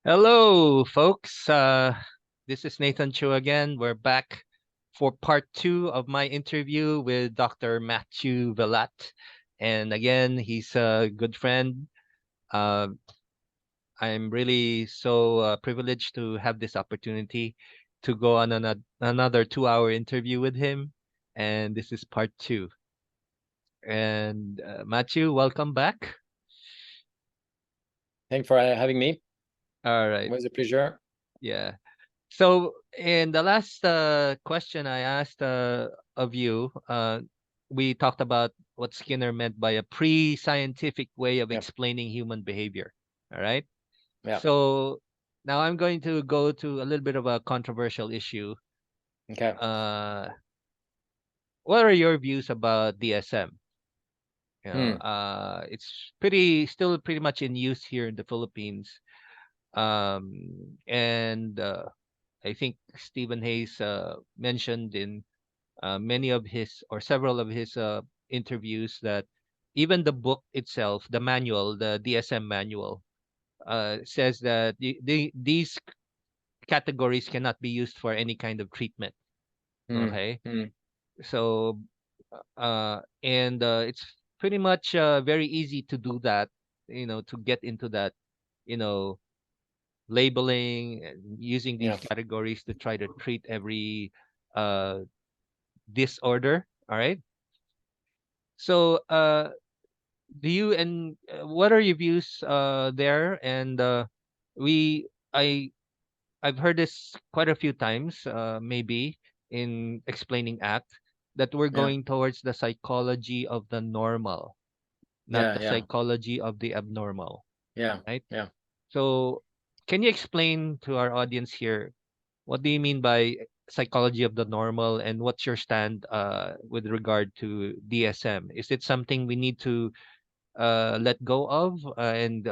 Hello, folks. This is Nathan Chu again. We're back for part two of my interview with Dr. Matthieu. And again, he's a good friend. Uh, I'm really so privileged to have this opportunity to go on another 2 hour interview with him. And this is part two. And Matthieu, welcome back. Thanks for having me. All It right. was a pleasure. Yeah. So, in the last question I asked of you, we talked about what Skinner meant by a pre-scientific way of Yeah. explaining human behavior. All right. Yeah. So now I'm going to go to a little bit of a controversial issue. Okay. Uh, what are your views about DSM? Hmm. It's still pretty much in use here in the Philippines. And I think Stephen Hayes mentioned in many of his or several of his interviews that even the book itself, the manual, the DSM manual, says that these categories cannot be used for any kind of treatment. Hmm. Okay, Hmm. so and it's pretty much very easy to do that. To get into that, you know, labeling and using these Yeah. categories to try to treat every uh disorder. All right. So do you and what are your views there? And we I I've heard this quite a few times, maybe in explaining act, that we're Yeah. going towards the psychology of the normal, not Yeah. the Yeah. psychology of the abnormal, Yeah. right? Yeah. So can you explain to our audience here, what do you mean by psychology of the normal, and what's your stand with regard to DSM? Is it something we need to let go of and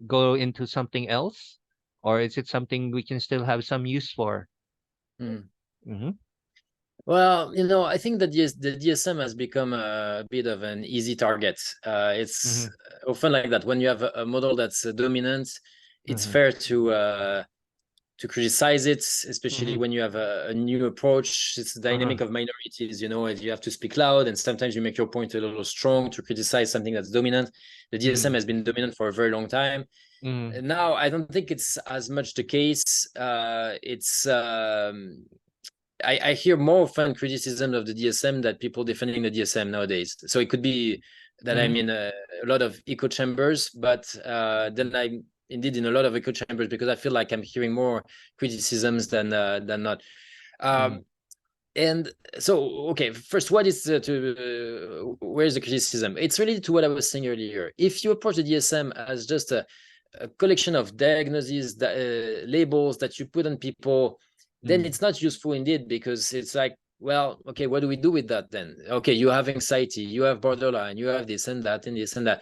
go into something else, or is it something we can still have some use for? Hmm. Mm-hmm. Well, I think that the DSM has become a bit of an easy target. It's Mm-hmm. often like that. When you have a model that's dominant, it's Mm-hmm. fair to criticize it, especially Mm-hmm. when you have a new approach. It's the Uh-huh. dynamic of minorities, and you have to speak loud, and sometimes you make your point a little strong to criticize something that's dominant. The DSM Mm-hmm. has been dominant for a very long time. Mm-hmm. Now, I don't think it's as much the case. I hear more often criticism of the DSM than people defending the DSM nowadays. So it could be that I'm Mm-hmm. in a lot of echo chambers, but then I'm indeed in a lot of echo chambers because I feel like I'm hearing more criticisms than not. Mm-hmm. Um, and so, okay, first, what is where is the criticism? It's related to what I was saying earlier. If you approach the DSM as just a collection of diagnoses, labels that you put on people, then it's not useful indeed, because it's like, well, okay, what do we do with that then? Okay, you have anxiety, you have borderline, you have this and that and this and that.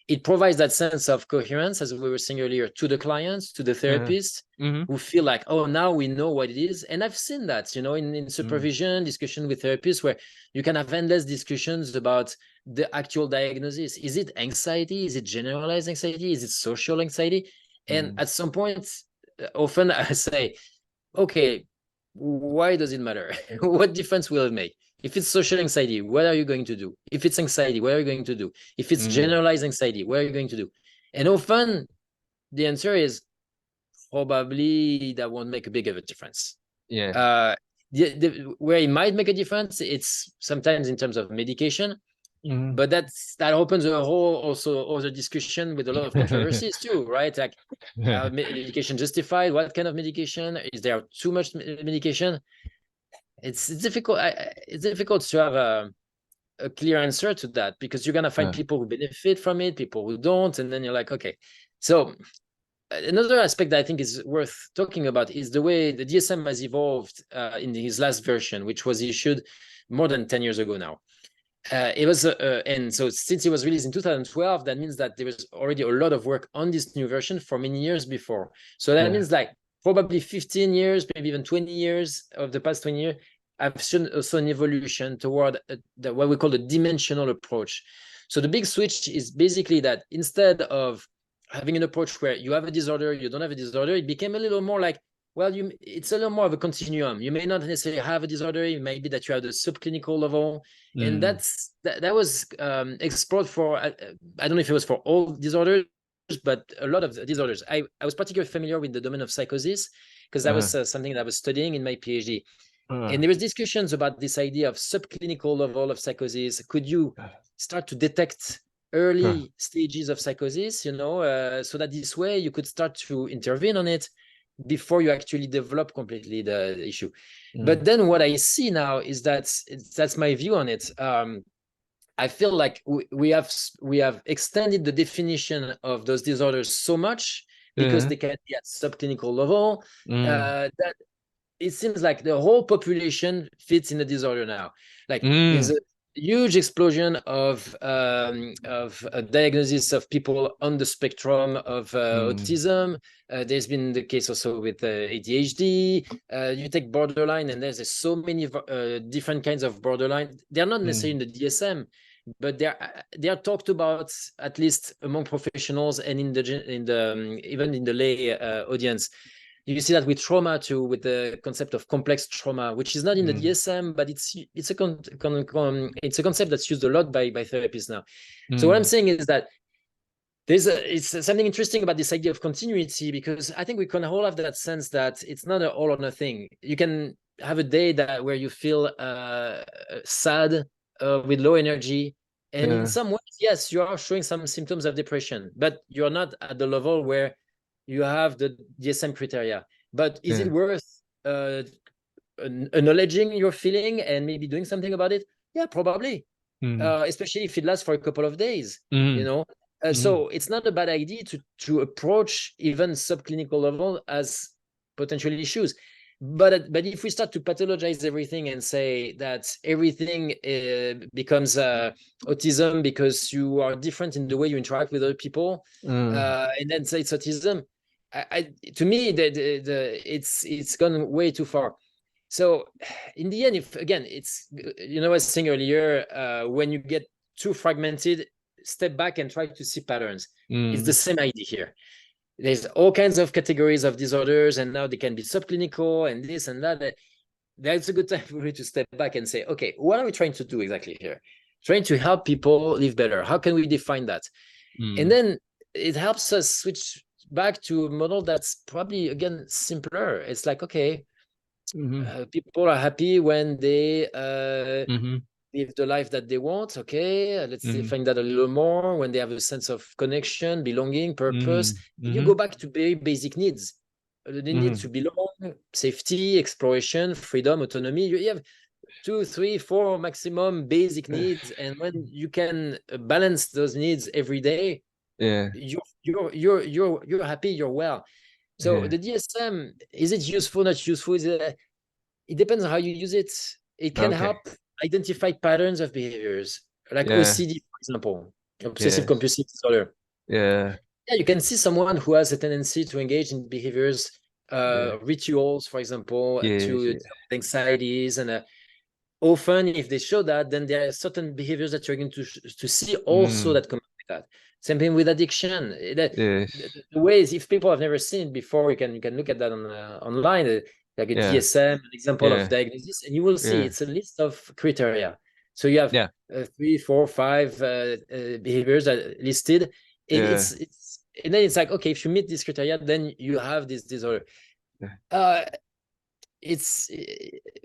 It provides that sense of coherence, as we were saying earlier, to the clients, to the Uh-huh. therapist, Mm-hmm. who feel like, oh, now we know what it is. And I've seen that, in Mm-hmm. supervision, discussion with therapists, where you can have endless discussions about the actual diagnosis. Is it anxiety? Is it generalized anxiety? Is it social anxiety? And Mm-hmm. at some point, often I say, okay, why does it matter? What difference will it make? If it's social anxiety, what are you going to do? If it's anxiety, what are you going to do? If it's Mm-hmm. generalized anxiety, what are you going to do? And often the answer is probably that won't make a big of a difference. Yeah. Uh, where it might make a difference, it's sometimes in terms of medication, Mm-hmm. but that opens a whole also other discussion with a lot of controversies too, right? Like, medication justified? What kind of medication? Is there too much medication? It's difficult. It's difficult to have a clear answer to that, because you're gonna find Uh, people who benefit from it, people who don't, and then you're like, okay. So another aspect that I think is worth talking about is the way the DSM has evolved in his last version, which was issued more than 10 years ago now. It was, and so since it was released in 2012, that means that there was already a lot of work on this new version for many years before. So that yeah. means like probably 15 years, maybe even 20 years of the past 20 years, I've seen also an evolution toward what we call the dimensional approach. So the big switch is basically that instead of having an approach where you have a disorder, you don't have a disorder, it became a little more like, well, it's a little more of a continuum. You may not necessarily have a disorder. It may be that you have the subclinical level, and that was explored for. I don't know if it was for all disorders, but a lot of the disorders. I was particularly familiar with the domain of psychosis because that was something that I was studying in my PhD. And there was discussions about this idea of subclinical level of psychosis. Could you start to detect early stages of psychosis, you know, so that this way you could start to intervene on it before you actually develop completely the issue. But then what I see now is that's my view on it. I feel like we have extended the definition of those disorders so much because they can be at subclinical level that it seems like the whole population fits in the disorder now. Like there's a huge explosion of diagnosis of people on the spectrum of autism. There's been the case also with ADHD. You take borderline, and there's so many different kinds of borderline. They're not necessarily in the DSM, but they are talked about at least among professionals and in the even in the lay audience. You see that with trauma too, with the concept of complex trauma, which is not in the DSM, but it's a concept that's used a lot by therapists now. So what I'm saying is that it's something interesting about this idea of continuity, because I think we can all have that sense that it's not an all or nothing. You can have a day where you feel sad, with low energy, and in some ways, yes, you are showing some symptoms of depression, but you're not at the level where you have the DSM criteria. But is it worth acknowledging your feeling and maybe doing something about it? Yeah, probably. Especially if it lasts for a couple of days, you know. So it's not a bad idea to approach even subclinical level as potential issues. But if we start to pathologize everything and say that everything becomes autism because you are different in the way you interact with other people, and then say it's autism, to me, it's gone way too far. So in the end, if again, it's, you know, I was saying earlier, when you get too fragmented, step back and try to see patterns. It's the same idea here. There's all kinds of categories of disorders, and now they can be subclinical and this and that. That's a good time for you to step back and say, okay, what are we trying to do exactly here? Trying to help people live better. How can we define that? And then it helps us switch back to a model that's probably, again, simpler. It's like, okay, people are happy when they live the life that they want. Okay, let's define that a little more. When they have a sense of connection, belonging, purpose, you go back to very basic needs. The need to belong, safety, exploration, freedom, autonomy. You have 2, 3, 4 maximum basic needs, and when you can balance those needs every day, you're happy, you're well. So the DSM, is it useful, not useful? It depends on how you use it. It can help identify patterns of behaviors, like OCD, for example, obsessive compulsive disorder. Yeah, you can see someone who has a tendency to engage in behaviors, rituals, for example, to anxieties, and often if they show that, then there are certain behaviors that you're going to see also that come with that. Same thing with addiction. The ways, if people have never seen it before, you can look at that on online, like a DSM, an example of diagnosis, and you will see it's a list of criteria. So you have 3, 4, 5 behaviors listed. And then it's like, okay, if you meet this criteria, then you have this disorder. It's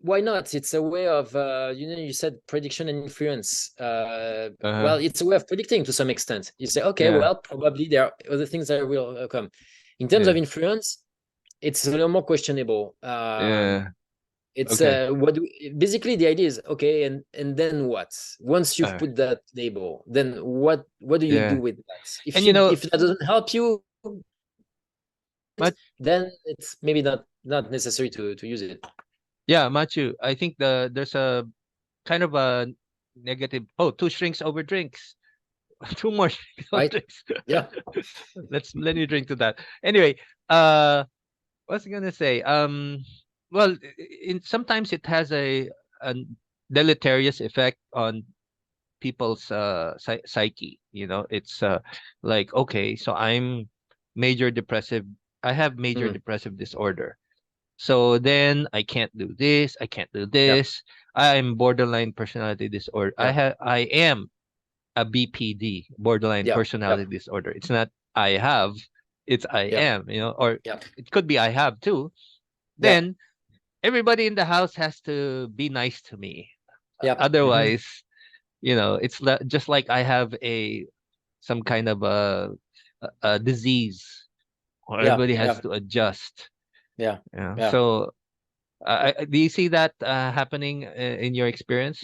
why not? It's a way of you said prediction and influence. Well, it's a way of predicting to some extent. You say, okay, well, probably there are other things that will come. In terms of influence, it's a little more questionable. It's basically the idea is, okay, and then what? Once you've put that label, then what do you do with that? If that doesn't help you, then it's maybe not necessary to use it. Yeah, Matthieu, I think there's a kind of a negative. Oh, 2 shrinks over drinks. 2 more shrinks over drinks. Yeah. Let me drink to that. Anyway, what's I gonna say? Well, sometimes it has a deleterious effect on people's psyche. You know, it's like, okay, so I'm major depressive. I have major Mm. depressive disorder. So then I can't do this. I can't do Yeah, this. I'm borderline personality disorder. yeah, I am a BPD, borderline yeah, yeah, personality disorder. It's not I have, it's I yeah, am, or yeah, it could be I have too. yeah, Then everybody in the house has to be nice to me. yeah. Hmm. Otherwise, it's just like I have some kind of a disease, or Yeah, everybody has yeah, to adjust. yeah, Yeah. yeah. So, do you see that happening in your experience?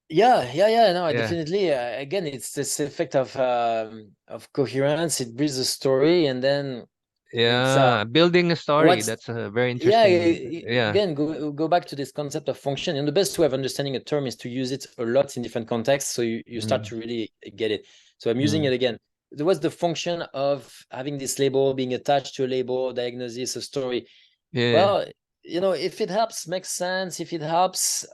Yeah, yeah, yeah. No, Yeah. definitely. Again, it's this effect of coherence. It breathes a story, and then it's Yeah. Building a story. what's That's a very yeah. interesting. Yeah. Again, go back to this concept of function, and the best way of understanding a term is to use it a lot in different contexts, so you start Mm, to really get it. So I'm using mm, it again. What's the function of having this label, being attached to a label, diagnosis, a story? yeah. Well, if it helps, makes sense. If it helps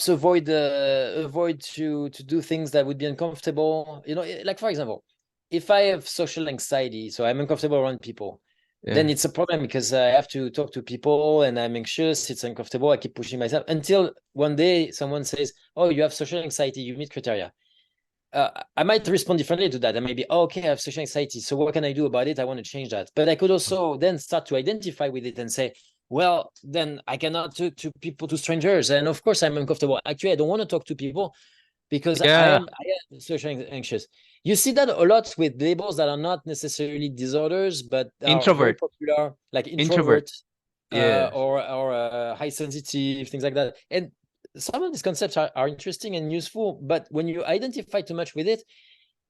avoid to do things that would be uncomfortable, like for example, if I have social anxiety, so I'm uncomfortable around people, Yeah. then it's a problem because I have to talk to people and I'm anxious, it's uncomfortable, I keep pushing myself until one day someone says, oh, you have social anxiety, you meet criteria. I might respond differently to that. I might be, oh, okay, I have social anxiety. So what can I do about it? I want to change that. But I could also then start to identify with it and say, well, then I cannot talk to people, to strangers. And of course, I'm uncomfortable. Actually, I don't want to talk to people because Yeah. I am socially anxious. You see that a lot with labels that are not necessarily disorders, but are very Introvert. popular, like Introvert. introvert, Yes. or high sensitive, things like that. And some of these concepts are interesting and useful, but when you identify too much with it,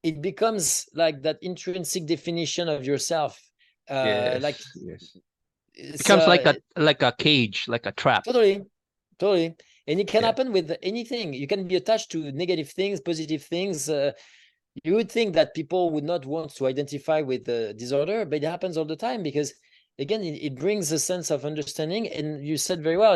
it becomes like that intrinsic definition of yourself. Like Yes. Yes. it's Becomes like a cage, like a trap. totally, totally, and it can Yeah. happen with anything. You can be attached to negative things, positive things. You would think that people would not want to identify with the disorder, but it happens all the time because, again, it brings a sense of understanding. And you said very well,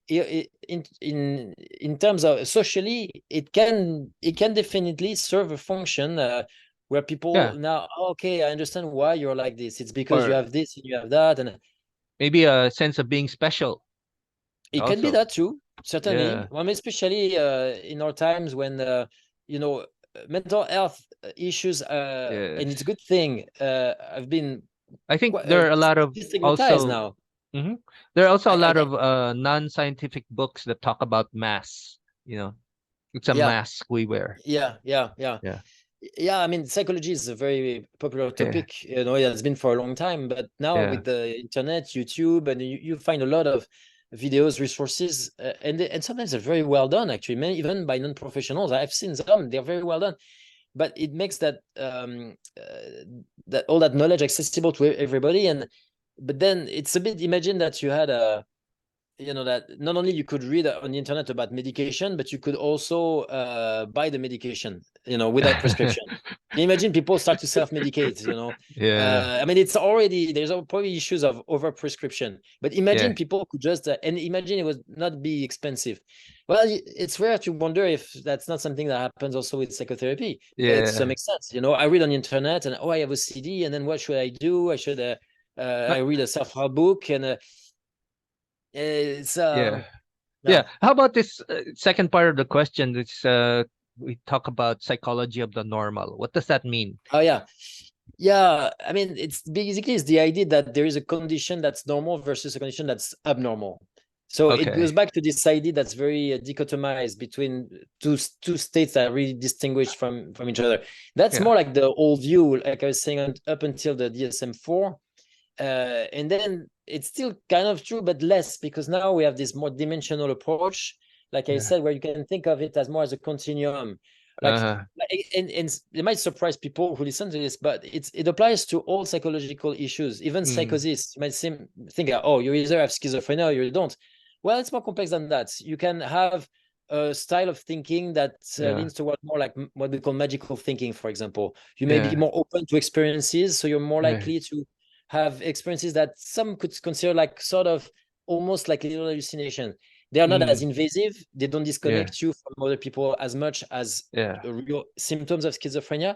in terms of socially, it can definitely serve a function where Yeah. people now, okay, I understand why you're like this. It's because you Or have this and you have that, and maybe a sense of being special it can be also. that too, certainly. Yeah. Well, I mean, especially in our times when you know mental health issues, and it's a Yes. good thing, have been I think quite there are a lot of destigmatized also. now. Mhm. There are also a I lot think, of non-scientific books that talk about mass. It's a yeah, mask we wear. yeah, yeah, yeah. Yeah. Yeah, I mean, psychology is a very popular Yeah. topic. It has been for a long time, but now Yeah. with the internet, YouTube, and you find a lot of videos, resources, and sometimes they're very well done. Actually, many, even by non-professionals, I've seen some. They're very well done, but it makes that all that knowledge accessible to everybody. And but then it's a bit. Imagine that you had that not only you could read on the internet about medication, but you could also buy the medication, without prescription. Can you imagine people start to self-medicate, Yeah. I mean, it's already, there's probably issues of over prescription, but imagine Yeah. people could just, and imagine it would not be expensive. Well, it's rare to wonder if that's not something that happens also with psychotherapy. To some Yeah. extent, I read on the internet and, oh, I have a CD, and then what should I do? I Uh, read a self-help book, and it's yeah. yeah. Yeah. How about this second part of the question? Which we talk about psychology of the normal. What does that mean? Oh yeah. Yeah. I mean, it's the idea that there is a condition that's normal versus a condition that's abnormal. So it Okay. goes back to this idea that's very dichotomized between two states that are really distinguished from each other. That's Yeah. more like the old view, like I was saying, up until the DSM-4. And then it's still kind of true, but less, because now we have this more dimensional approach, like I Yeah. said, where you can think of it as more as a continuum. Like, Uh, and it might surprise people who listen to this, but it applies to all psychological issues, even mm, psychosis. You might think, oh, you either have schizophrenia or you don't. Well, it's more complex than that. You can have a style of thinking that yeah. leans toward more like what we call magical thinking, for example. You may be Yeah. more open to experiences, so you're more Yeah. likely to have experiences that some could consider like sort of almost like little hallucination. They are not as Mm, invasive. They don't yeah. disconnect you from other people as much as Yeah. real symptoms of schizophrenia.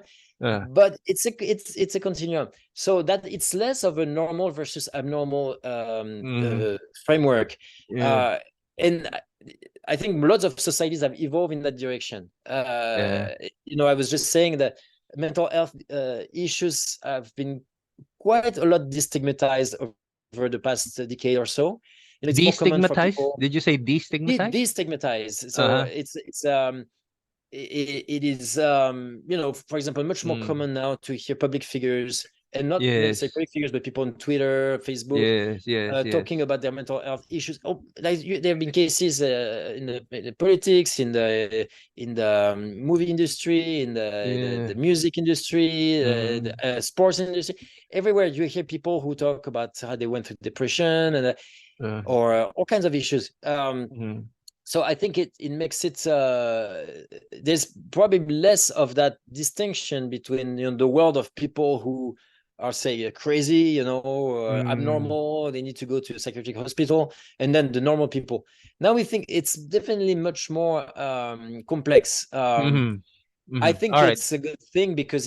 but it's a continuum, so that it's less of a normal versus abnormal framework. Yeah. And I think lots of societies have evolved in that direction. Yeah. I was just saying that mental health issues have been quite a lot destigmatized over the past decade or so. It's more common for Destigmatize? people. Did you say destigmatize? Destigmatized. So Uh-huh. it is for example, much more Mm. common now to hear public figures, and not necessarily Yes. public figures, but people on Twitter, Facebook, Yes. Yes. talking Yes. about their mental health issues. There have been cases in the politics, in the movie industry, in the Yeah. music industry, Mm. the sports industry. Everywhere you hear people who talk about how they went through depression and Uh, or all kinds of issues. mm. So I think it makes it there's probably less of that distinction between the world of people who are, say, crazy, Mm. abnormal, they need to go to a psychiatric hospital, and then the normal people. Now we think it's definitely much more complex. Mm-hmm. I Mm-hmm. think All right. it's a good thing because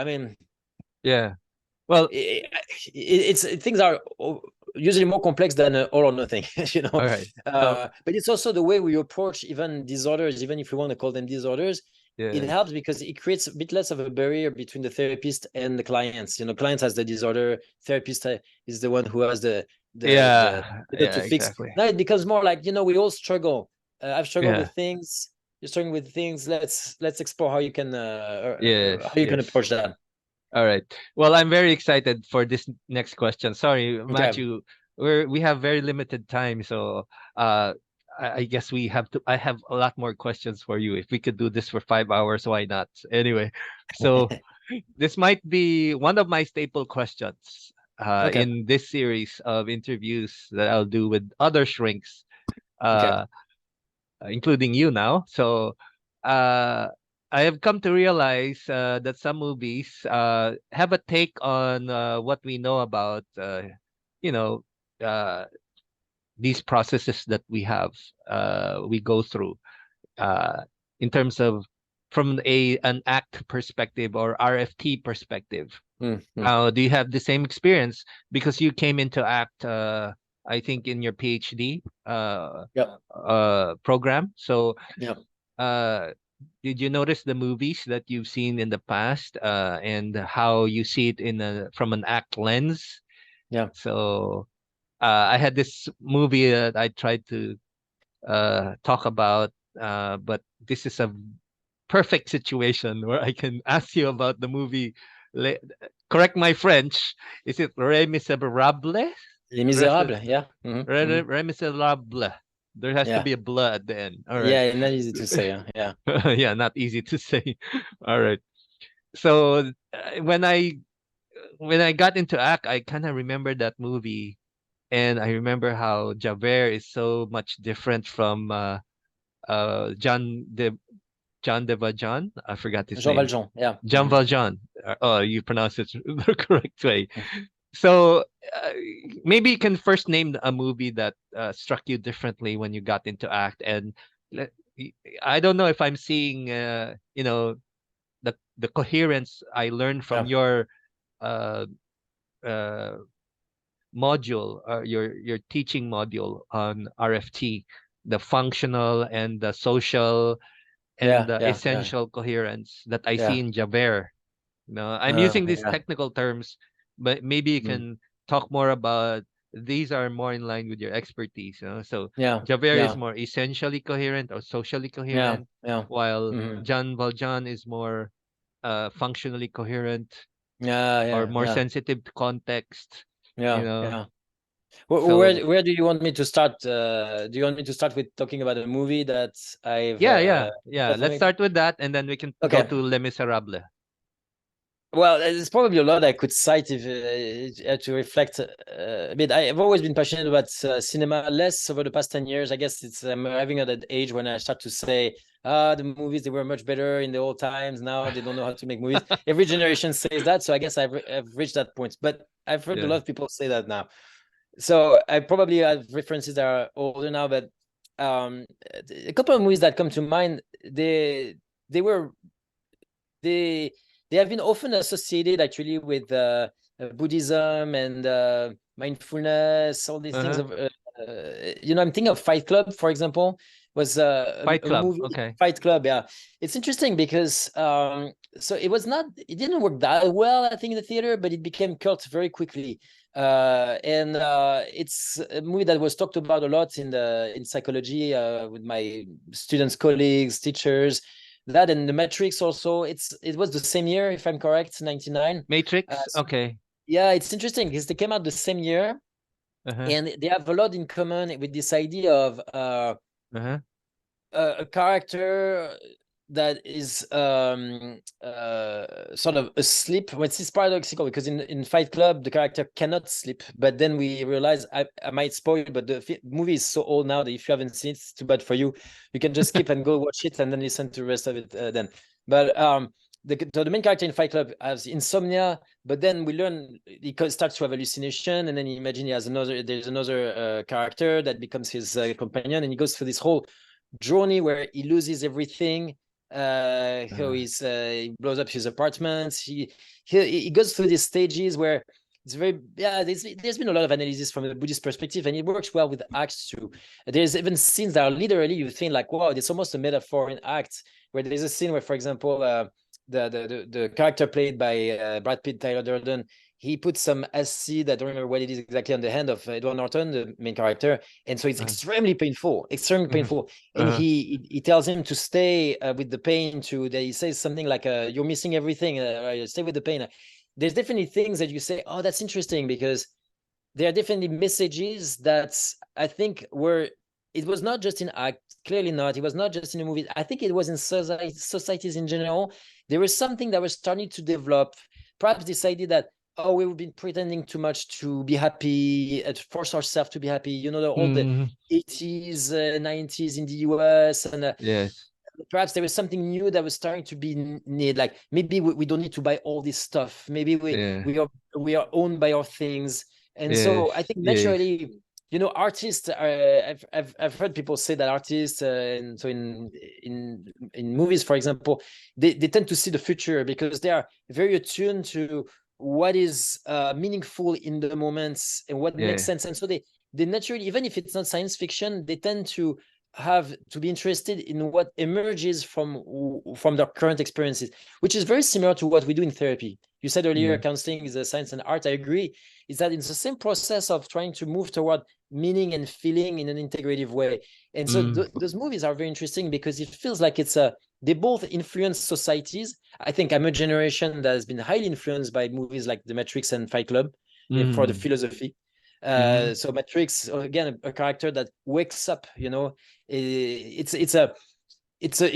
I mean, Yeah. Well, it, it's things are usually more complex than all or nothing, all right. Uh, but it's also the way we approach even disorders, even if we want to call them disorders. It yes. helps because it creates a bit less of a barrier between the therapist and the clients. Client has the disorder, therapist is the one who has Yeah. Yeah. to fix. Exactly. Now it becomes more like, we all struggle. I've struggled Yeah. with things, you're struggling with things. Let's explore how you can Yes. how you can Yes. approach that. All right. Well, I'm very excited for this next question. Sorry, Okay. Matthew. We have very limited time, so uh, I guess we have to. I have a lot more questions for you. If we could do this for 5 hours, why not? Anyway, so this might be one of my staple questions Okay. in this series of interviews that I'll do with other shrinks, Okay. uh, including you now. So uh, I have come to realize that some movies have a take on what we know about, you know, uh, these processes that we go through uh, in terms of from an act perspective or RFT perspective. Mm. Do you have the same experience because you came into ACT, I think, in your PhD Yep. program? So, Yep. uh, did you notice the movies that you've seen in the past and how you see it from an ACT lens? Yeah. So, I had this movie that I tried to talk about, but this is a perfect situation where I can ask you about the movie. Le- Correct my French. Is it Les Miserables? Les Res- Misérables. Yeah. Les Miserables. There has to Yeah. be a blah at the end. All right. Yeah. Not easy to say. Yeah. Yeah, not easy to say. All right. So when I got into ACT, I kind of remember that movie, and I remember how Javert is so much different from uh John de John de Valjean. I forgot his Jean name. Valjean. Yeah. Jean Valjean. Oh, you pronounce it the correct way. So uh, maybe you can first name a movie that struck you differently when you got into ACT, and let- I don't know if I'm seeing the coherence I learned from Yeah. your uh, uh, module, your teaching module on RFT, the functional and the social and Yeah. the Yeah. Yeah. essential coherence that I see Yeah. in Javert. I'm using these Yeah. technical terms, but maybe you Mm. can talk more about these are more in line with your expertise. So Yeah. Javert is Yeah. more essentially coherent or socially Yeah. coherent, Yeah. while Hmm. Jean Valjean is more functionally coherent Yeah. or Yeah. more Yeah. sensitive to context. You Yeah. know, Yeah. so Where do you want me to start? Do you want me to start with talking about a movie that I've yeah. Let's performing? start with that, and then we can go Okay. to Les Miserables. Well, there's probably a lot I could cite if to reflect a bit. I've always been passionate about cinema, less over the past 10 years. I guess I'm arriving at that age when I start to say, the movies, they were much better in the old times. Now they don't know how to make movies. Every generation says that. So I guess I've reached that point. But I've heard a Yeah. lot of people say that now. So I probably have references that are older now, but a couple of movies that come to mind, they were they they have been often associated actually with Buddhism and mindfulness, all these things. Uh-huh. Of I'm thinking of Fight Club, for example, was Fight a Club. movie. Okay. Fight Club, yeah, it's interesting because so it didn't work that well, I think, in the theater, but it became cult very quickly. And it's a movie that was talked about a lot in psychology with my students, colleagues, teachers. That and the Matrix also. It was the same year, if I'm correct, 99. Matrix. Okay. Yeah, it's interesting because they came out the same year, Uh-huh. and they have a lot in common with this idea of Uh-huh. a character that is sort of asleep. Well, it's paradoxical because in Fight Club the character cannot sleep, but then we realize, I might spoil, but the movie is so old now that if you haven't seen it, it's too bad for you. You can just skip and go watch it and then listen to the rest of it then. But the main character in Fight Club has insomnia, but then we learn he starts to have hallucination, and then you imagine there's another character that becomes his companion, and he goes through this whole journey where he loses everything. How he blows up his apartments. He goes through these stages where it's very, yeah. There's been a lot of analysis from the Buddhist perspective, and it works well with acts too. There's even scenes that are literally, you think like, wow, it's almost a metaphor in acts, where there's a scene where, for example, the character played by Brad Pitt, Tyler Durden, he put some acid, I don't remember what it is exactly, on the hand of Edward Norton, the main character, and so it's extremely painful, extremely painful. And he tells him to stay with the pain. He says something like, "You're missing everything. Stay with the pain." There's definitely things that you say, "Oh, that's interesting," because there are definitely messages that I think were. It was not just in act, clearly not. It was not just in the movie. I think it was in societies in general. There was something that was starting to develop. Perhaps this idea that, oh, we've been pretending too much to be happy, to force ourselves to be happy. All the 80s, 90s in the US, and Yes. perhaps there was something new that was starting to be needed. Like maybe we don't need to buy all this stuff. Maybe Yeah. we are owned by our things, and so I Yes. think Yes. naturally, artists are. I've heard people say that artists, and so in movies, for example, they tend to see the future because they are very attuned to what is meaningful in the moments and what makes Yeah. sense, and so they naturally, even if it's not science fiction, they tend to have to be interested in what emerges from their current experiences, which is very similar to what we do in therapy. You said earlier, Mm. counseling is a science and art. I agree. Is that it's the same process of trying to move toward meaning and feeling in an integrative way. And so Mm. those movies are very interesting because it feels like they both influence societies. I think I'm a generation that has been highly influenced by movies like The Matrix and Fight Club for the Mm. philosophy. Mm. So Matrix, again, a character that wakes up, it's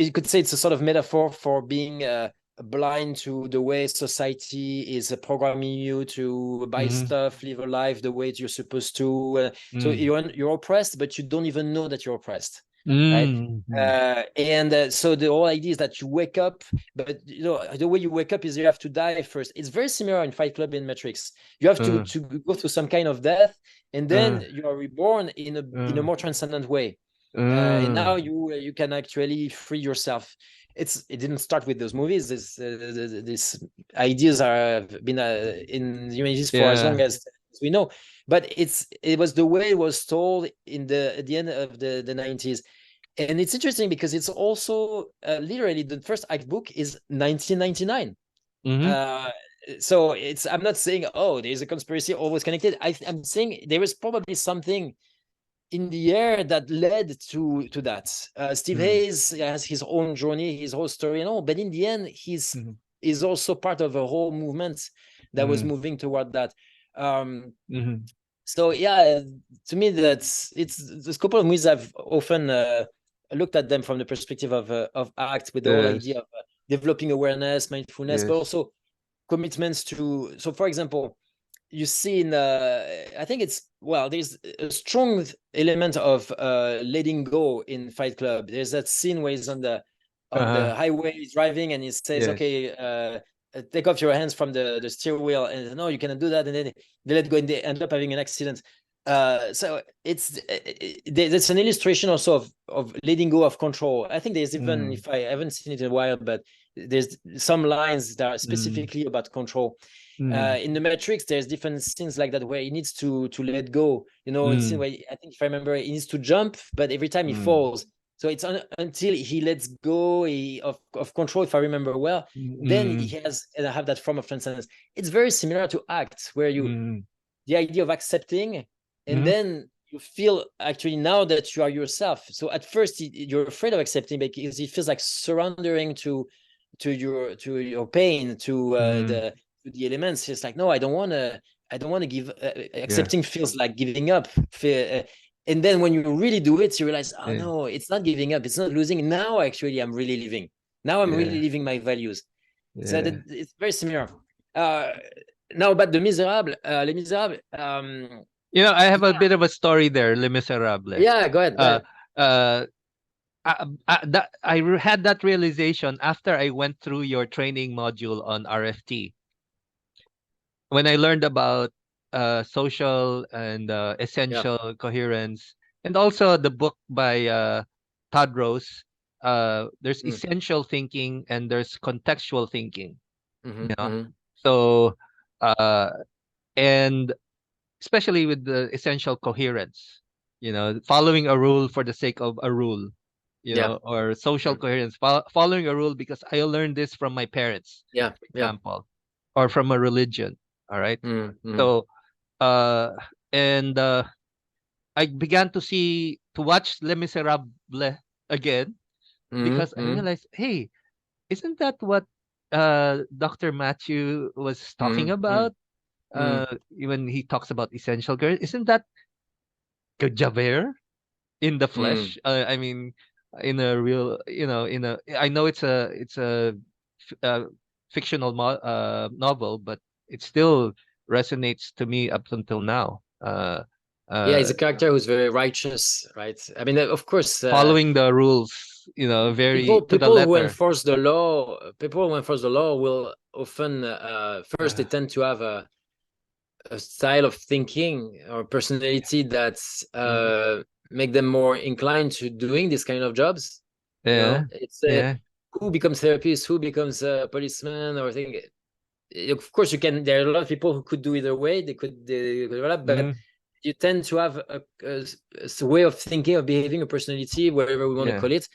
you could say it's a sort of metaphor for being blind to the way society is programming you to buy Mm. stuff, live a life the way you're supposed to. So Mm. you're oppressed, but you don't even know that you're oppressed, right? Mm. And so the whole idea is that you wake up, but the way you wake up is you have to die first. It's very similar in Fight Club and Matrix. You have to go through some kind of death, and then you are reborn in a more transcendent way. And now you can actually free yourself. It didn't start with those movies. These ideas have been in humanities for as long Yeah. as we know, but it was the way it was told at the end of the 90s. And it's interesting because it's also literally the first act book is 1999. Mm-hmm. uh so I'm not saying, oh, there's a conspiracy always connected. I'm saying there is probably something in the air that led to that. Steve Mm. Hayes has his own journey, his whole story and all, but in the end, Mm. is also part of a whole movement that was Mm. moving toward that. Mm. So yeah, to me, it's this couple of movies. I've often looked at them from the perspective of ACT, with the whole Yes. idea of developing awareness, mindfulness, but Yes. also commitments to. So, for example, you see in I think there's a strong element of letting go in Fight Club. There's that scene where he's on the highway, he's driving, and he says, Yes. okay, take off your hands from the steering wheel, and no, you cannot do that, and then they let go and they end up having an accident. So that's an illustration also of letting go of control. I think there's even, if I haven't seen it in a while, but there's some lines that are specifically about control. In the Matrix, there's different scenes like that where he needs to let go. You know, it's where I think if I remember, he needs to jump, but every time he falls. So it's until he lets go of control, if I remember well, then he has have that form of transcendence. It's very similar to ACT, where the idea of accepting, and then you feel actually now that you are yourself. So at first you're afraid of accepting because it feels like surrendering to your pain, to the elements. It's like, no, I don't want to give. Accepting feels like giving up. And then when you really do it, you realize, oh no, it's not giving up, it's not losing. Now actually I'm really living. Now I'm really living my values. So it's very similar. Now about the Misérables, Les Miserables. I have a bit of a story there, Les Miserables. Yeah, go ahead. I had that realization after I went through your training module on RFT. When I learned about social and essential coherence, and also the book by Todd Rose, there's essential thinking and there's contextual thinking. So, and especially with the essential coherence, following a rule for the sake of a rule, or social coherence, following a rule because I learned this from my parents, for example, or from a religion. All right. So, and I began to watch Les Miserables again because I realized, hey, isn't that what Dr. Matthieu was talking about? When he talks about essential coherence, isn't that Javert in the flesh? I mean, in a real, I know it's a fictional novel, but it still resonates to me up until now. He's a character who's very righteous, right? I mean, of course, following the rules, very people to the letter. who enforce the law will often first they tend to have a style of thinking or personality that make them more inclined to doing this kind of jobs. It's who becomes therapist, who becomes a policeman, or thing. Of course, there are a lot of people who could do either way. They could develop, but you tend to have a way of thinking, of behaving, a personality, whatever we want to call it,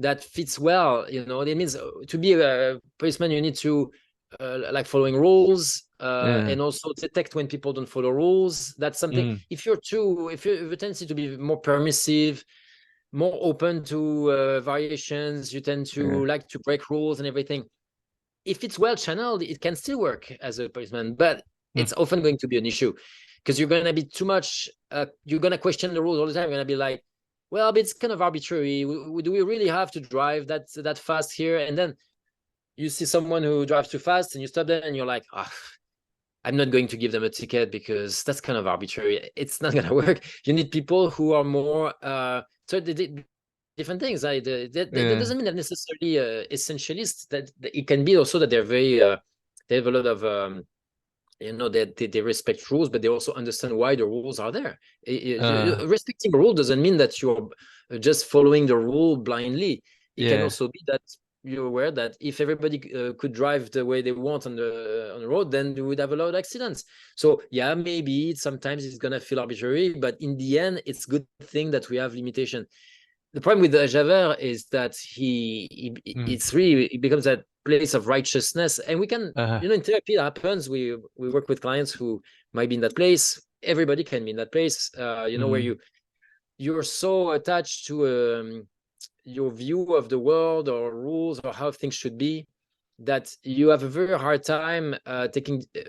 that fits well. It means to be a policeman, you need to like following rules, and also detect when people don't follow rules. That's something. If you have a tendency to be more permissive, more open to variations, you tend to like to break rules and everything. If it's well channeled, it can still work as a policeman, but it's often going to be an issue because you're going to be too much. You're going to question the rules all the time. You're going to be like, well, but it's kind of arbitrary. Do we really have to drive that fast here? And then you see someone who drives too fast and you stop them and you're like, I'm not going to give them a ticket because that's kind of arbitrary. It's not going to work. You need people who are more different things. That doesn't mean they're necessarily essentialists. That it can be also that they're very they have a lot of they respect rules, but they also understand why the rules are there. Respecting a rule doesn't mean that you're just following the rule blindly. It can also be that you're aware that if everybody could drive the way they want on the road, then we would have a lot of accidents. So maybe sometimes it's gonna feel arbitrary, but in the end, it's a good thing that we have limitation. The problem with Javert is that it becomes that place of righteousness, and we can in therapy that happens. We work with clients who might be in that place. Everybody can be in that place, where you're so attached to your view of the world or rules or how things should be that you have a very hard time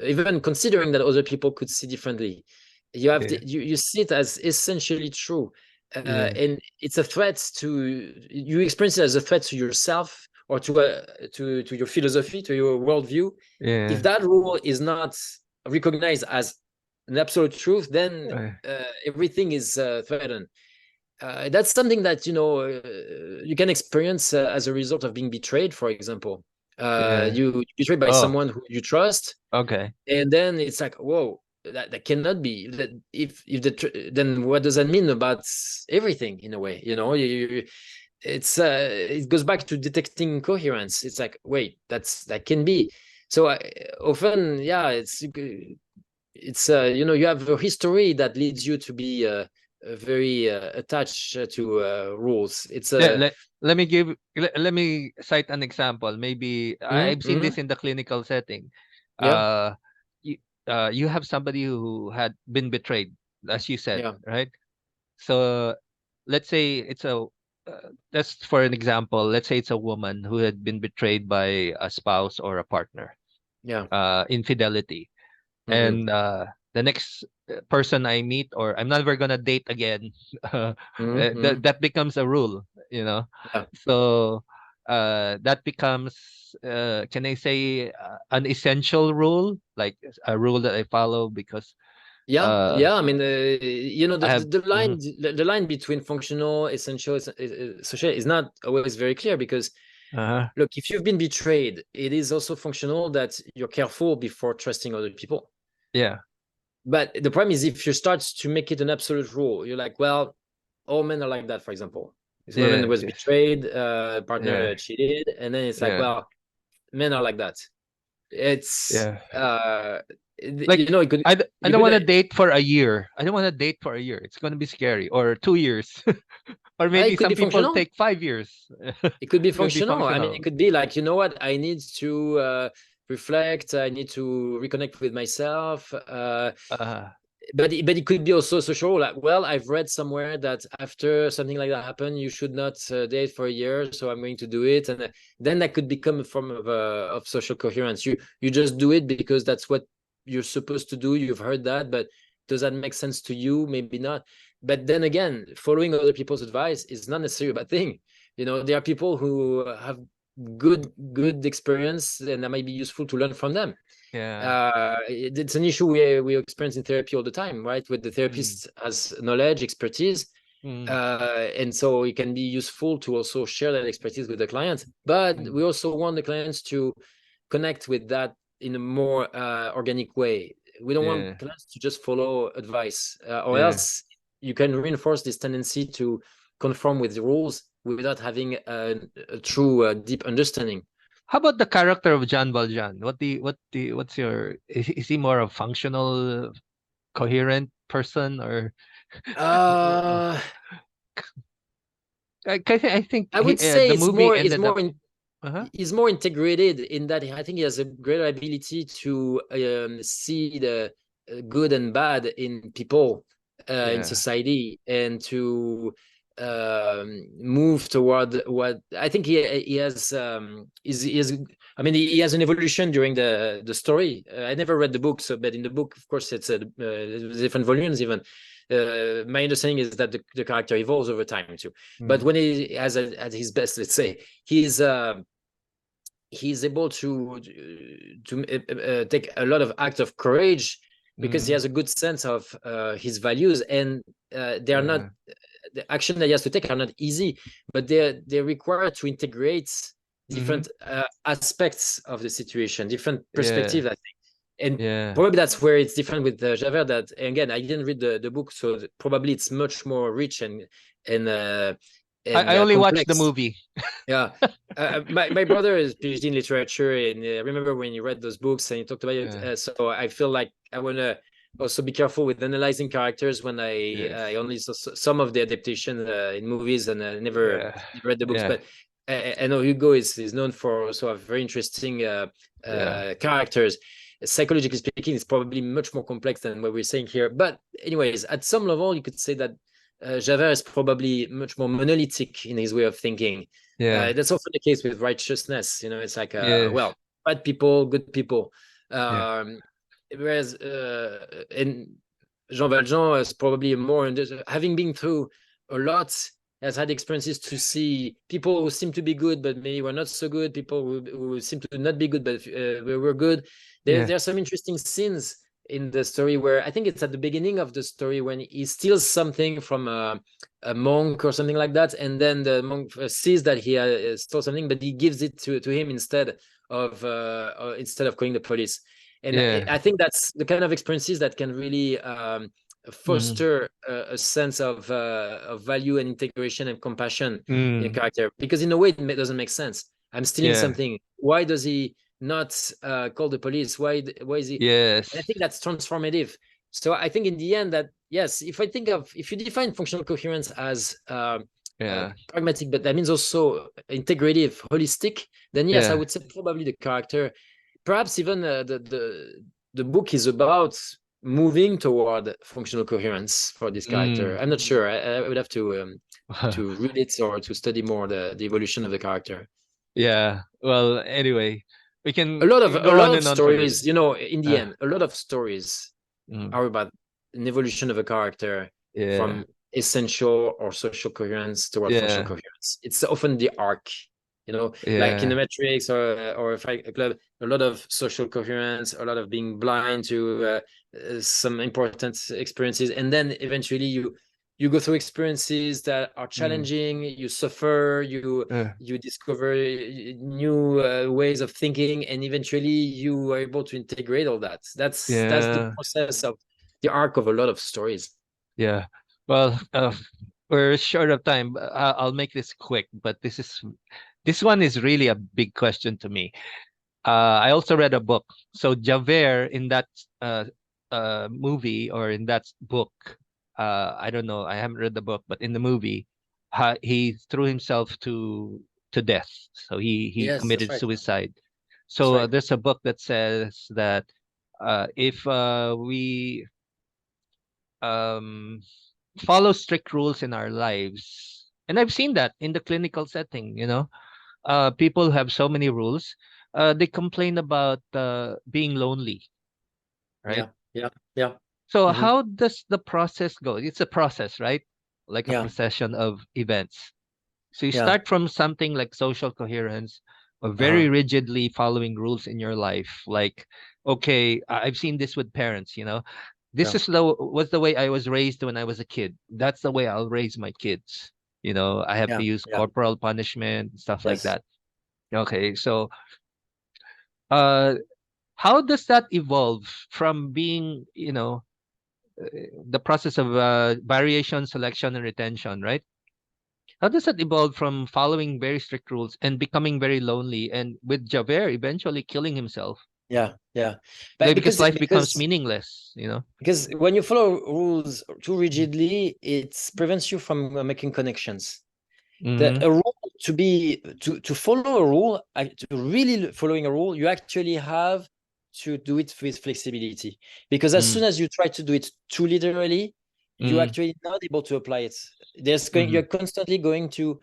even considering that other people could see differently. You see it as essentially true. And it's a threat you experience it as a threat to yourself or to your philosophy, to your worldview. If that rule is not recognized as an absolute truth, then everything is threatened. That's something that you can experience as a result of being betrayed, for example. You betrayed by someone who you trust. Okay. And then it's like, whoa, that cannot be that. If then what does that mean about everything in a way? It goes back to detecting coherence. It's like, wait, that can be. So often, yeah, it's you have a history that leads you to be very attached to rules. It's let, a let, let me cite an example. Maybe I've seen this in the clinical setting. yeah, Uh, you, you have somebody who had been betrayed, as you said, yeah, right? So let's say just for an example, let's say it's a woman who had been betrayed by a spouse or a partner, yeah. infidelity, Mm-hmm. and the next person I meet, or I'm never gonna date again, Mm-hmm. that becomes a rule, Yeah, so that becomes, can I say, an essential rule, like a rule that I follow because yeah, uh yeah. I mean, I have. the line, Mhm. the line between functional, essential, social is not always very clear because Uh-huh. look, if you've been betrayed, it is also functional that you're careful before trusting other people. Yeah. But the problem is if you start to make it an absolute rule, you're like, well, all men are like that, for example. This woman Yes, was yes. betrayed, partner Yeah. cheated, and then it's like, Yeah. well, men are like that. It's Yeah. Like, it could I you don't could want to date for a year. I don't want to date for a year. It's going to be scary. Or 2 years. Or maybe it could some be people functional. take 5 years. It could be It's going to be functional. I mean, it functional. could be like, you know what, I need to reflect, I need to reconnect with myself. Uh, But it could be also social. Like, well, I've read somewhere that after something like that happened, you should not date for a year, so I'm going to do it, and then that could become a form of social coherence. You just do it because that's what you're supposed to do. You've heard that, but does that make sense to you? Maybe not. But then again, following other people's advice is not necessarily a bad thing. There are people who have good experience, and that might be useful to learn from them. yeah. It's an issue we experience in therapy all the time, right? Where the Mm, therapist has knowledge, expertise, mm, and so it can be useful to also share that expertise with the client. But mm. we also want the clients to connect with that in a more organic way. We don't want Yeah. clients to just follow advice, or Yeah. else you can reinforce this tendency to conform with the rules without having a true deep understanding. How about the character of John Valjean? What's your, is he more of functional, coherent person, or Uh, I think I would say the movie ended up. Uh-huh. he's more integrated in that I think he has a greater ability to see the good and bad in people, in Yeah. society, and to move toward what I think he has he has. I mean, he has an evolution during the story. I never read the book, but in the book, of course, it's different volumes even. My understanding is that the character evolves over time too. But Mm, when he has at his best, let's say, he's able to take a lot of acts of courage because he mm, has a good sense of his values, and they are not yeah. the action that he has to take are not easy, but they're required to integrate Mm-hmm. different aspects of the situation, different Yeah. perspectives, I think. And Yeah. probably that's where it's different with Javert. That again, I didn't read the book, so probably it's much more rich and uh, I and only watched the complex. movie. Yeah. My brother is PhD in literature, and I remember when he read those books and he talked about it. Yeah. So I feel like I want to also be careful with analyzing characters when Yes. I only saw some of the adaptation in movies and Yeah. never read the books. Yeah. But I know Hugo is known for also very interesting Yeah. characters. Psychologically speaking, it's probably much more complex than what we're saying here. But anyways, at some level, you could say that Javert is probably much more monolithic in his way of thinking. Yeah. That's often the case with righteousness. It's like, Yes. well, bad people, good people. Yeah. Whereas in Jean Valjean is probably more having been through a lot, has had experiences to see people who seem to be good but maybe were not so good, people who seem to not be good but were good. Yeah. There are some interesting scenes in the story where I think it's at the beginning of the story when he steals something from a monk or something like that, and then the monk sees that he stole something, but he gives it to him instead of calling the police. And Yeah. I think that's the kind of experiences that can really foster a sense of value and integration and compassion in a character. Because in a way, it doesn't make sense. I'm stealing Yeah. something. Why does he not call the police? Why is he? And I Yes. think that's transformative. So I think in the end that, yes, if you define functional coherence as Yeah. pragmatic, but that means also integrative, holistic, then yes, I Yeah. would say probably the character, perhaps even the book is about moving toward functional coherence for this character. I'm not sure. I would have to read it or to study more the evolution of the character. Yeah. Well, anyway, we can A lot go on of and on for this. stories, in the Uh, end, a lot of stories mm, are about an evolution of a character yeah. from essential or social coherence toward functional Yeah. coherence. It's often the arc, like in the Yeah. Matrix or Fight Club, a lot of social coherence, a lot of being blind to some important experiences, and then eventually you go through experiences that are Mm, challenging. You suffer, uh, you discover new ways of thinking, and eventually you are able to integrate all that. That's the yeah. process of the arc of a lot of stories. Yeah. Well, we're short of time. But I'll make this quick, but this one is really a big question to me. I also read a book. So Javert in that uh, movie or in that book, I don't know. I haven't read the book, but in the movie, he threw himself to death. So he Yes, that's committed right. suicide. That's So right. there's a book that says that if we um, follow strict rules in our lives, and I've seen that in the clinical setting, people have so many rules. They complain about being lonely, right? Yeah, yeah, yeah. So Hmm. how does the process go? It's a process, right? Like a Yeah, procession of events. So you yeah. start from something like social coherence or very Uh-huh. rigidly following rules in your life. Like, okay, I've seen this with parents, this Yeah, is was the way I was raised when I was a kid. That's the way I'll raise my kids. I have to yeah, use yeah. corporal punishment, stuff like Yes. that. Okay, so uh how does that evolve from being, the process of variation, selection, and retention, right? How does that evolve from following very strict rules and becoming very lonely and with Javert eventually killing himself? Yeah, yeah. But Like, because life becomes meaningless. because when you follow rules too rigidly, it prevents you from making connections. Mm-hmm. A rule to follow a rule, to really following a rule, you actually have to do it with flexibility. Because as soon as you try to do it too literally, you're Mm-hmm. actually not able to apply it. Mm-hmm. You're constantly going to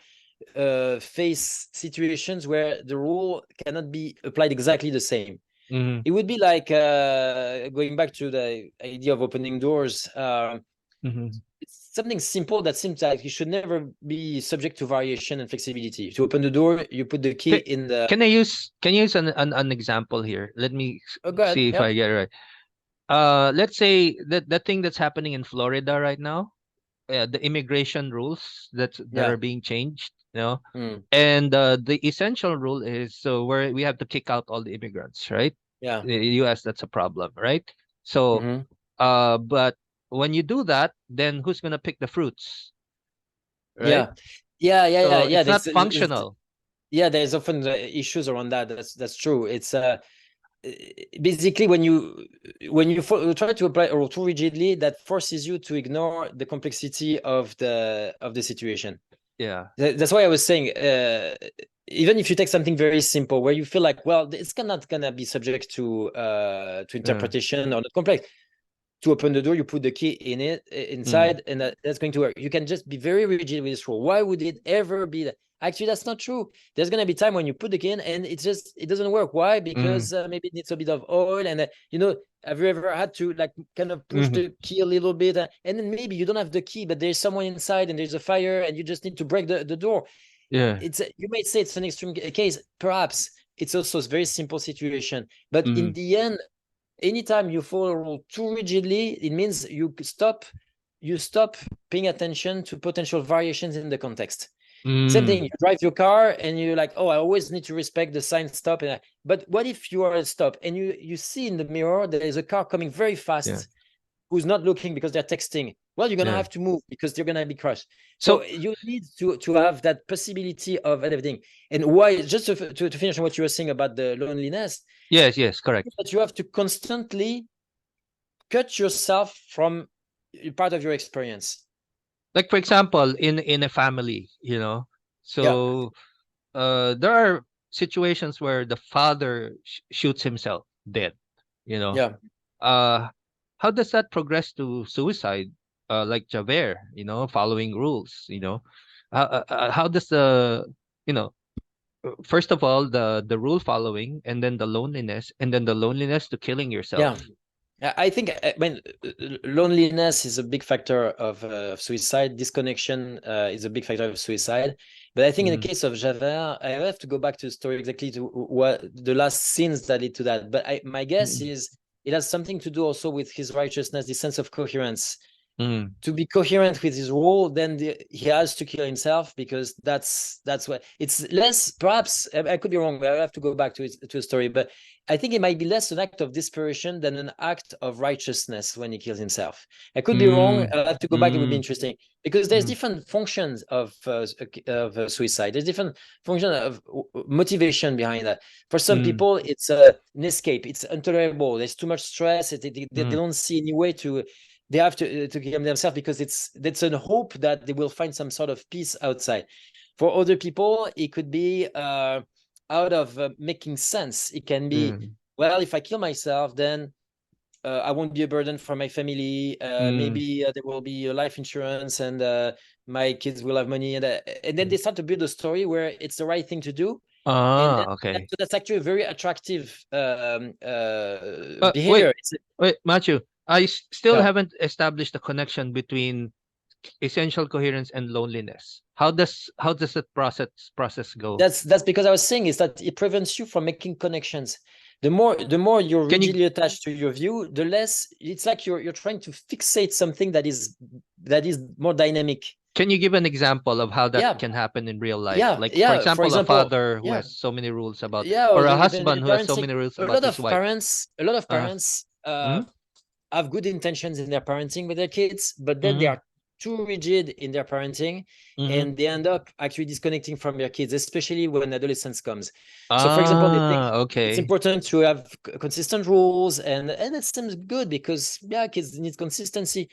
face situations where the rule cannot be applied exactly the same. Mm-hmm. It would be like going back to the idea of opening doors. Mm-hmm. It's something simple that seems like you should never be subject to variation and flexibility. To open the door, you put the key Can, in the. can I use an example here? Let me Oh, go ahead. see if Yeah, I get it right. Let's say that the thing that's happening in Florida right now, the immigration rules that yeah, are being changed, mm, and the essential rule is so where we have to kick out all the immigrants, right? yeah, The U.S. That's a problem, right? So, hmm, but when you do that, then who's gonna pick the fruits, right? yeah, yeah, yeah, yeah, So yeah. it's not functional. Yeah, there's often issues around that. That's true. It's basically when you try to apply a rule too rigidly, that forces you to ignore the complexity of the situation. Yeah. That's why I was saying, even if you take something very simple where you feel like, well, it's not gonna be subject to Yeah. interpretation or not complex. To open the door, you put the key in it Mm, inside, and that's going to work. You can just be very rigid with this rule. Why would it ever be that? Actually, that's not true. There's gonna be time when you put the key in, and it doesn't work. Why? mm, Because maybe it needs a bit of oil, and have you ever had to like kind of push mm, the key a little bit, and then maybe you don't have the key, but there's someone inside, and there's a fire, and you just need to break the door. yeah. You might say it's an extreme case, perhaps. It's also a very simple situation, but in Mm, the end, anytime you follow a rule too rigidly, it means you stop paying attention to potential variations in the context. Same Mm. thing, you drive your car and you're like, oh, I always need to respect the sign stop. But what if you are at stop and you see in the mirror there is a car coming very Yeah. fast who's not looking because they're texting? Well, you're gonna Yeah. have to move because you're gonna be crushed. So So you need to have that possibility of everything. And why, just to finish on what you were saying about the loneliness, yes, yes, correct. that you have to constantly cut yourself from part of your experience. Like for example, in a family, Yeah, so there are situations where the father shoots himself dead, you know. yeah. Uh how does that progress to suicide? Like Javert, following rules, how does the you know first of all the rule following, and then the loneliness, and then the loneliness to killing Yeah, yourself. I think, loneliness is a big factor of suicide. Disconnection is a big factor of suicide. But I think in the Mm, case of Javert, I have to go back to the story exactly to what the last scenes that lead to that. But my guess mm, is it has something to do also with his righteousness, the sense of coherence. mm, To be coherent with his role, then he has to kill himself, because that's what it's less. Perhaps I could be wrong, but I have to go back to a story. But I think it might be less an act of desperation than an act of righteousness when he kills himself. I could be wrong. mm, I'll have to go back. It would be mm, interesting, because there's mm, different functions of suicide. There's different function of motivation behind that. For some mm, people, it's an escape. It's intolerable. There's too much stress. They mm, don't see any way to. They have to kill themselves because it's a hope that they will find some sort of peace outside. For other people, it could be out of making sense. It can be, mm, well, if I kill myself, then I won't be a burden for my family. mm. Maybe there will be a life insurance, and my kids will have money, and then they start to build a story where it's the right thing to do. And then, Okay. so that's actually a very attractive Wait, behavior. Matthew. I still Yeah. haven't established the connection between essential coherence and loneliness. How does that process go? That's because I was saying is that it prevents you from making connections. The more you're Can you rigidly attached to your view, the less it's like you're trying to fixate something that is more dynamic. can you give an example of how that Yeah, can happen in real life? yeah, Like for yeah. For example, a example, father who yeah, has so many rules about, yeah. Or or a the husband who has so parenting. many rules A about lot his of wife. parents, a lot of Uh, parents mm, have good intentions in their parenting with their kids, but then they mm, are too rigid in their parenting, mm. and they end up actually disconnecting from their kids, especially when adolescence comes. So, for example, they think it's Okay. important to have consistent rules, and it seems good because, yeah, kids need consistency.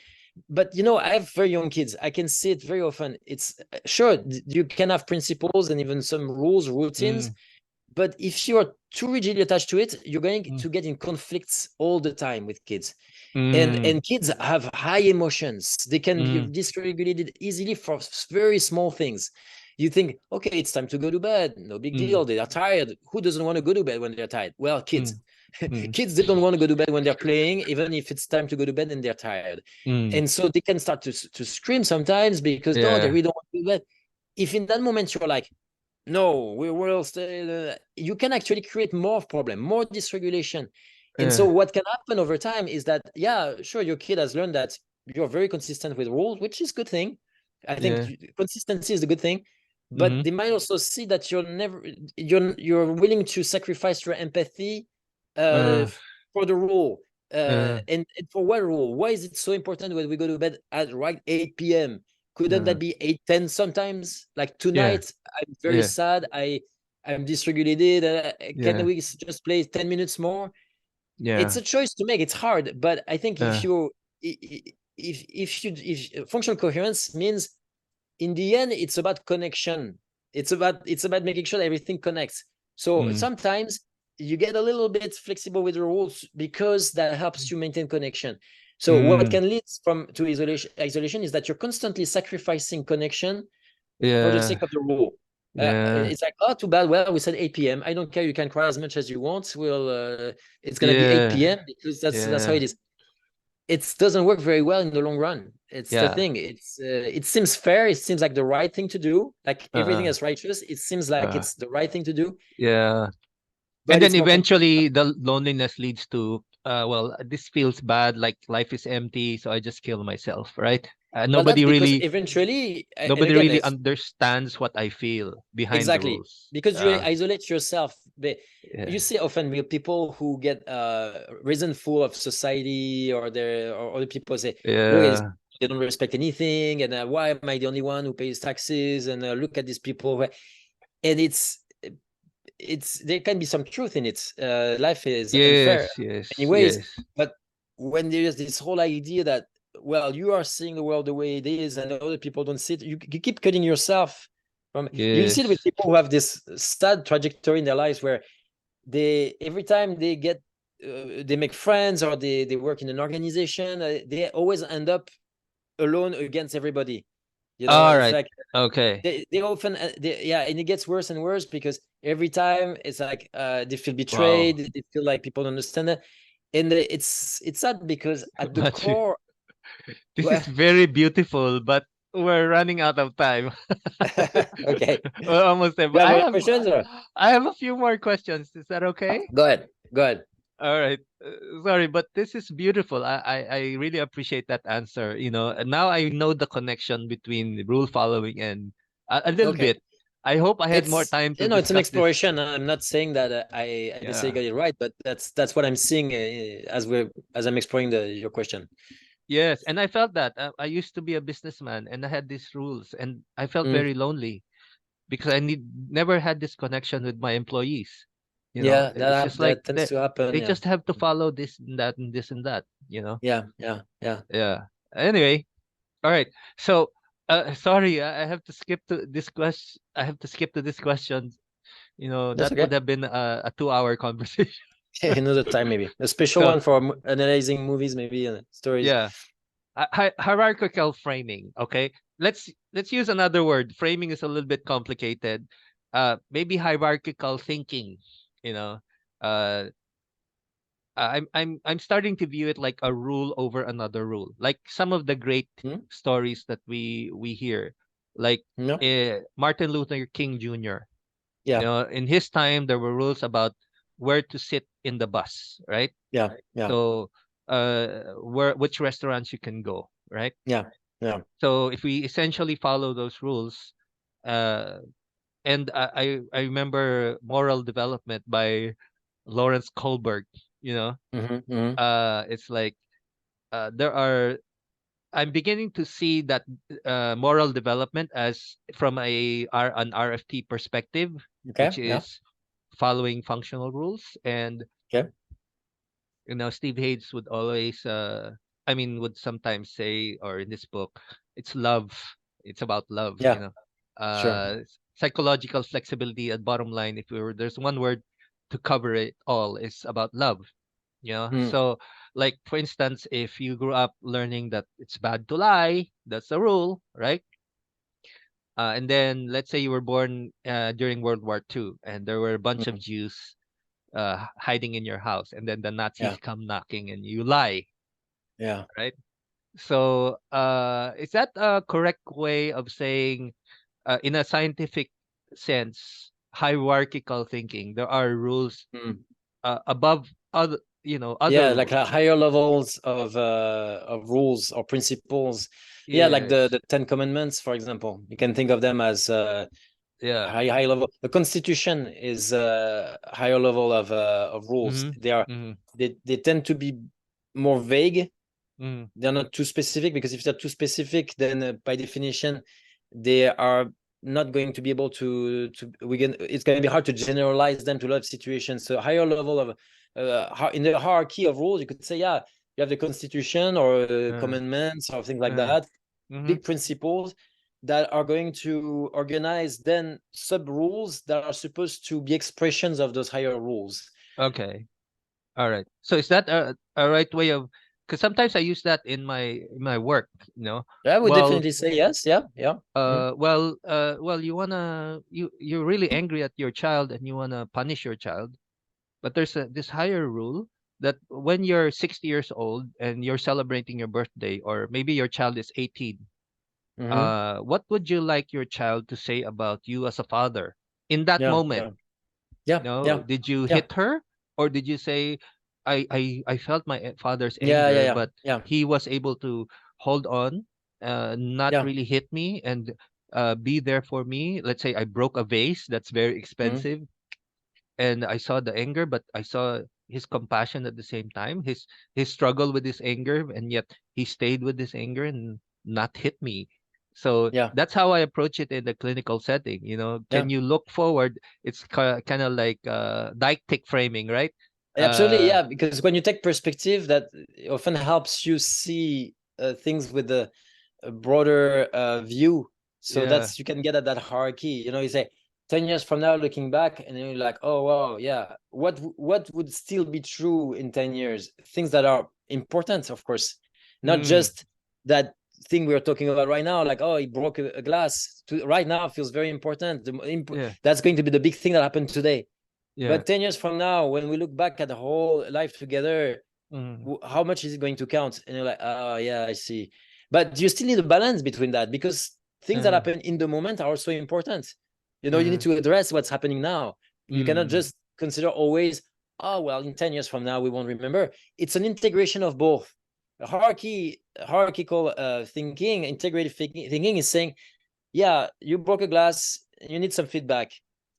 But I have very young kids. I can see it very often. It's sure you can have principles and even some rules, routines, Mm, but if you're too rigidly attached to it, you're going mm, to get in conflicts all the time with kids. and mm, and kids have high emotions. They can be mm, dysregulated easily for very small things. You think, okay, it's time to go to bed, no big mm, deal, they are tired. Who doesn't want to go to bed when they're tired? Well, kids. mm, mm, Kids, they don't want to go to bed when they're playing, even if it's time to go to bed and they're tired. mm. And so they can start to scream sometimes because, no, they Yeah. really don't want to go to bed. If in that moment you're like, no, we will stay, you can actually create more problem, more dysregulation. And so Yeah. what can happen over time is that, yeah, sure, your kid has learned that you're very consistent with rules, which is a good thing. I think Yeah. consistency is a good thing, but Mm-hmm. they might also see that you're willing to sacrifice your empathy uh, Uh, for the rule. uh, And for what rule? Why is it so important when we go to bed at right 8 p.m.? Couldn't uh, that be 8:10 sometimes? Like yeah. tonight, I'm very Yeah. sad. I'm dysregulated. Can Yeah. we just play 10 minutes more? It's Yeah. a choice to make. It's hard, but I think Uh, if functional coherence means, in the end, it's about connection. It's about making sure that everything connects. So mm, sometimes you get a little bit flexible with the rules because that helps you maintain connection. So what mm, can lead from to isolation is that you're constantly sacrificing connection for the yeah. sake of the rule. Yeah. It's like, oh, too bad. Well, we said 8 p.m. I don't care. You can cry as much as you want. It's gonna be Yeah. 8 p.m. because that's how Yeah. it is. It doesn't work very well in the long run. It's the Yeah. thing. It seems fair. It seems like the right thing to do. Like everything Uh, is righteous. It seems like uh, it's the right thing to do, yeah. And but then it's more complicated. eventually the loneliness leads to, well, this feels bad, like life is empty, so I just kill myself, right? Well, that's Nobody because really eventually, and nobody again, really it's understands what I feel behind the exactly rules. because you isolate yourself. Yeah. You see often with people who get resentful of society, or their or other people say, look at this, Yeah. they don't respect anything, and why am I the only one who pays taxes? And look at these people, and it's there can be some truth in it. Life is unfair Yes, yes, anyways, yes, but when there's this whole idea that, well, you are seeing the world the way it is and other people don't see it, you keep cutting yourself from. You'll see it with yes, people who have this sad trajectory in their lives where they every time they get they make friends, or they work in an organization, they always end up alone against everybody. all It's right. like Okay. they often yeah, and it gets worse and worse because every time it's like they feel Wow. betrayed, they feel like people don't understand it, and it's sad because at the Matthew, core. this is Well, very beautiful, but we're running out of time. okay, We're almost there, you but have other questions, or I have a few more questions. Is that okay? go ahead. All right. Sorry, but this is beautiful. I really appreciate that answer. And now I know the connection between rule following and a little Okay, bit. I hope I had more it's time to it's an discuss this. exploration. I'm not saying that I necessarily Yeah. got it right, but that's what I'm seeing as I'm exploring your question. Yes, and I felt that. I used to be a businessman and I had these rules and I felt Mm, very lonely because I never had this connection with my employees. yeah, It's just like that tends to happen. they Yeah, just have to follow this and that and this and that. yeah. Yeah. Anyway, all right. So, sorry, I have to skip to this question. I have to skip to this question. That's That okay. would have been a 2-hour conversation. Another time, maybe a special So, one for analyzing movies, maybe, stories. yeah, hierarchical framing. Okay, let's use another word. Framing is a little bit complicated. Maybe hierarchical thinking. You know, uh, I'm starting to view it like a rule over another rule. Like some of the great Hmm? stories that we hear, like Yeah, Martin Luther King Jr. yeah, In his time there were rules about where to sit in the bus, right? yeah, So which restaurants you can go, right? yeah, yeah. So if we essentially follow those rules, uh, and I remember Moral Development by Lawrence Kohlberg. You know, Hmm. it's like there are I'm beginning to see that moral development as from an RFT perspective, which Okay, yeah, is following functional rules. And okay, Steve Hayes would always, would sometimes say, or in this book, it's love. It's about love. yeah, sure. Psychological flexibility. At bottom line, if there's one word to cover it all, is about love. Mm, So like for instance, if you grew up learning that it's bad to lie, that's the rule, right? And then let's say you were born during World War II and there were a bunch of mm, Jews hiding in your house, and then the Nazis yeah, come knocking and you lie, yeah. right? So is that a correct way of saying, in a scientific sense, hierarchical thinking, there are rules Mm. above other Yeah, like rules? higher levels of rules or principles. Yeah, like the Yes. Ten Commandments, for example. You can think of them as Yeah. high level. The Constitution is a higher level of rules. Mhm. Mhm. They tend to be more vague. Mhm. They're not too specific, because if they're too specific, then by definition they are not going to be able to it's going to be hard to generalize them to a lot of situations. So higher level of in the hierarchy of rules, you could say, yeah, you have the Constitution or Uh, commandments or things like uh, that, mhm. big principles that are going to organize then sub rules that are supposed to be expressions of those higher rules. Okay. All right. So is that a right way of? Because sometimes I use that in my work. I would Well, definitely say yes. Yeah, yeah. Mm, you're really angry at your child and you wanna punish your child, but there's this higher rule that when you're 60 years old and you're celebrating your birthday, or maybe your child is 18, mhm. what would you like your child to say about you as a father in that Yeah, moment? yeah, yeah, yeah, Did you yeah, hit her, or did you say, I felt my father's yeah, yeah, anger, yeah, but yeah. he was able to hold on, not Yeah. really hit me and be there for me. Let's say I broke a vase that's very Mm-hmm. expensive, and I saw the anger, but I saw his compassion at the same time, his struggle with his anger, and yet he stayed with his anger and not hit me. So Yeah. that's how I approach it in the clinical setting. You know, Yeah. can you look forward? It's kind of like didactic framing, right? Absolutely, Uh, yeah. Because when you take perspective, that often helps you see things with a broader view. So yeah, that's, you can get at that hierarchy. You know, you say 10 years from now, looking back, and then you're like, oh wow, yeah. What would still be true in 10 years? Things that are important, of course, not mm, just that thing we're talking about right now, like, oh, he broke a glass. Right now feels very important. yeah, That's going to be the big thing that happened today. yeah, But 10 years from now, when we look back at the whole life together, mm, how much is it going to count? And you're like, oh yeah, I see. But you still need a balance between that, because things that uh, happen in the moment are also important. You know, you need uh, to address what's happening now. You cannot mm, just consider always, oh well, in 10 years from now we won't remember. It's an integration of both. Hierarchical thinking, integrated thinking is saying, yeah, you broke a glass, you need some feedback,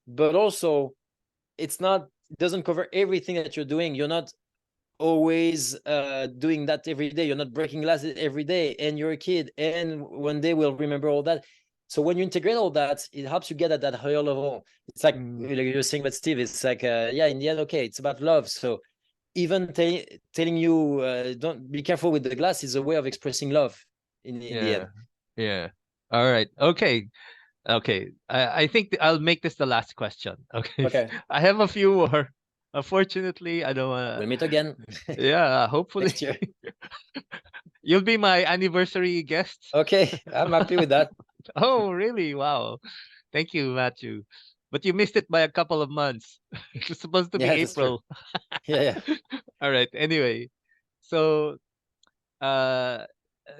but also it's not, it doesn't cover everything that you're doing. You're not always doing that every day. You're not breaking glasses every day, and you're a kid, and one day we'll remember all that. So when you integrate all that, it helps you get at that higher level. It's like mm, you're saying, but Steve, it's like yeah, in the end, okay, it's about love. So even telling you don't be careful with the glass is a way of expressing love in the yeah, end. yeah. All right. Okay. Okay. I think I'll make this the last question. Okay. Okay, I have a few more. Unfortunately, I don't wanna. we'll meet again Yeah, hopefully next year. you'll be my anniversary guest. Okay, I'm happy with that. Oh, really? Wow. Thank you, Matthew. But you missed it by a couple of months. It was supposed to be Yeah, that's true. April. Yeah, yeah, All right. Anyway, so uh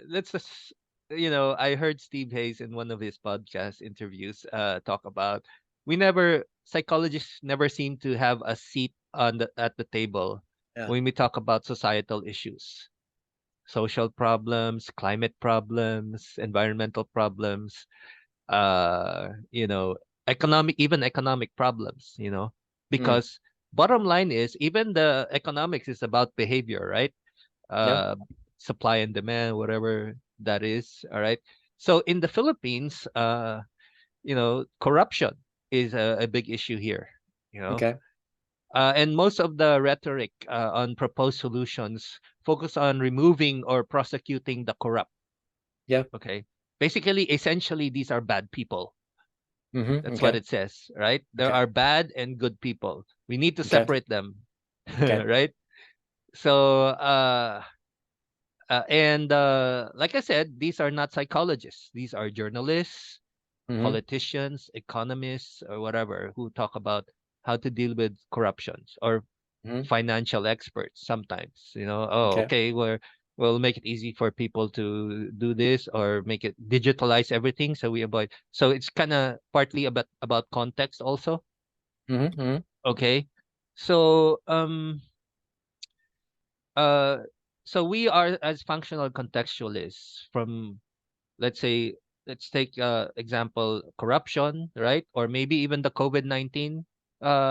let's just, I heard Steve Hayes in one of his podcast interviews talk about, we never psychologists never seem to have a seat on the at the table yeah. when we talk about societal issues, social problems, climate problems, environmental problems, uh you know economic problems, Mm, because bottom line is, even the economics is about behavior, right? yeah. uh, Supply and demand, whatever that is. All right. So in the Philippines, corruption is a big issue here. You know, Okay. and most of the rhetoric on proposed solutions focus on removing or prosecuting the corrupt. Yeah. Okay. Basically, essentially, these are bad people. Mm-hmm. That's what Okay. it says, right? There Okay. are bad and good people. We need to Okay. separate them, Okay. right? So, and like I said, these are not psychologists. These are journalists, Mm-hmm. politicians, economists, or whatever, who talk about how to deal with corruptions, or Mm-hmm. financial experts sometimes. Oh, Okay. okay, we'll make it easy for people to do this, or make it digitalize everything so we avoid. So it's kind of partly about context also. Mm-hmm. Mm-hmm. Okay. So uh so we are, as functional contextualists, from, let's say, let's take example, corruption, right? Or maybe even the COVID-19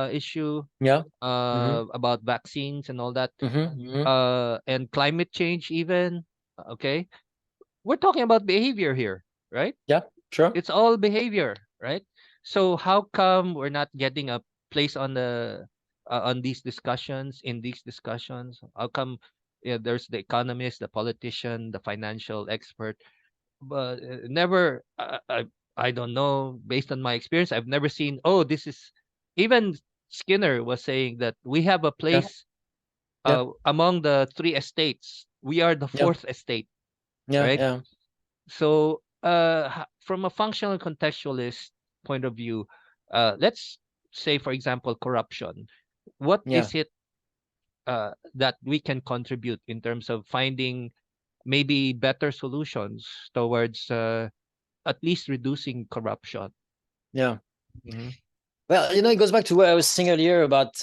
issue, Yeah. Mm-hmm. about vaccines and all that, Mm-hmm. Mm-hmm. and climate change even. Okay, we're talking about behavior here, right? Yeah. Sure. It's all behavior, right? So how come we're not getting a place on these discussions, in these discussions? How come, yeah, there's the economist, the politician, the financial expert, but never, I don't know, based on my experience, I've never seen, oh, this is, even Skinner was saying that we have a Yeah. place Yeah. among the three estates. We are the Yeah. fourth estate, Yeah. right? Yeah. So from a functional contextualist point of view, let's say, for example, corruption. What Yeah. is it that we can contribute in terms of finding maybe better solutions towards at least reducing corruption? Yeah. Hmm. Well, it goes back to what I was saying earlier about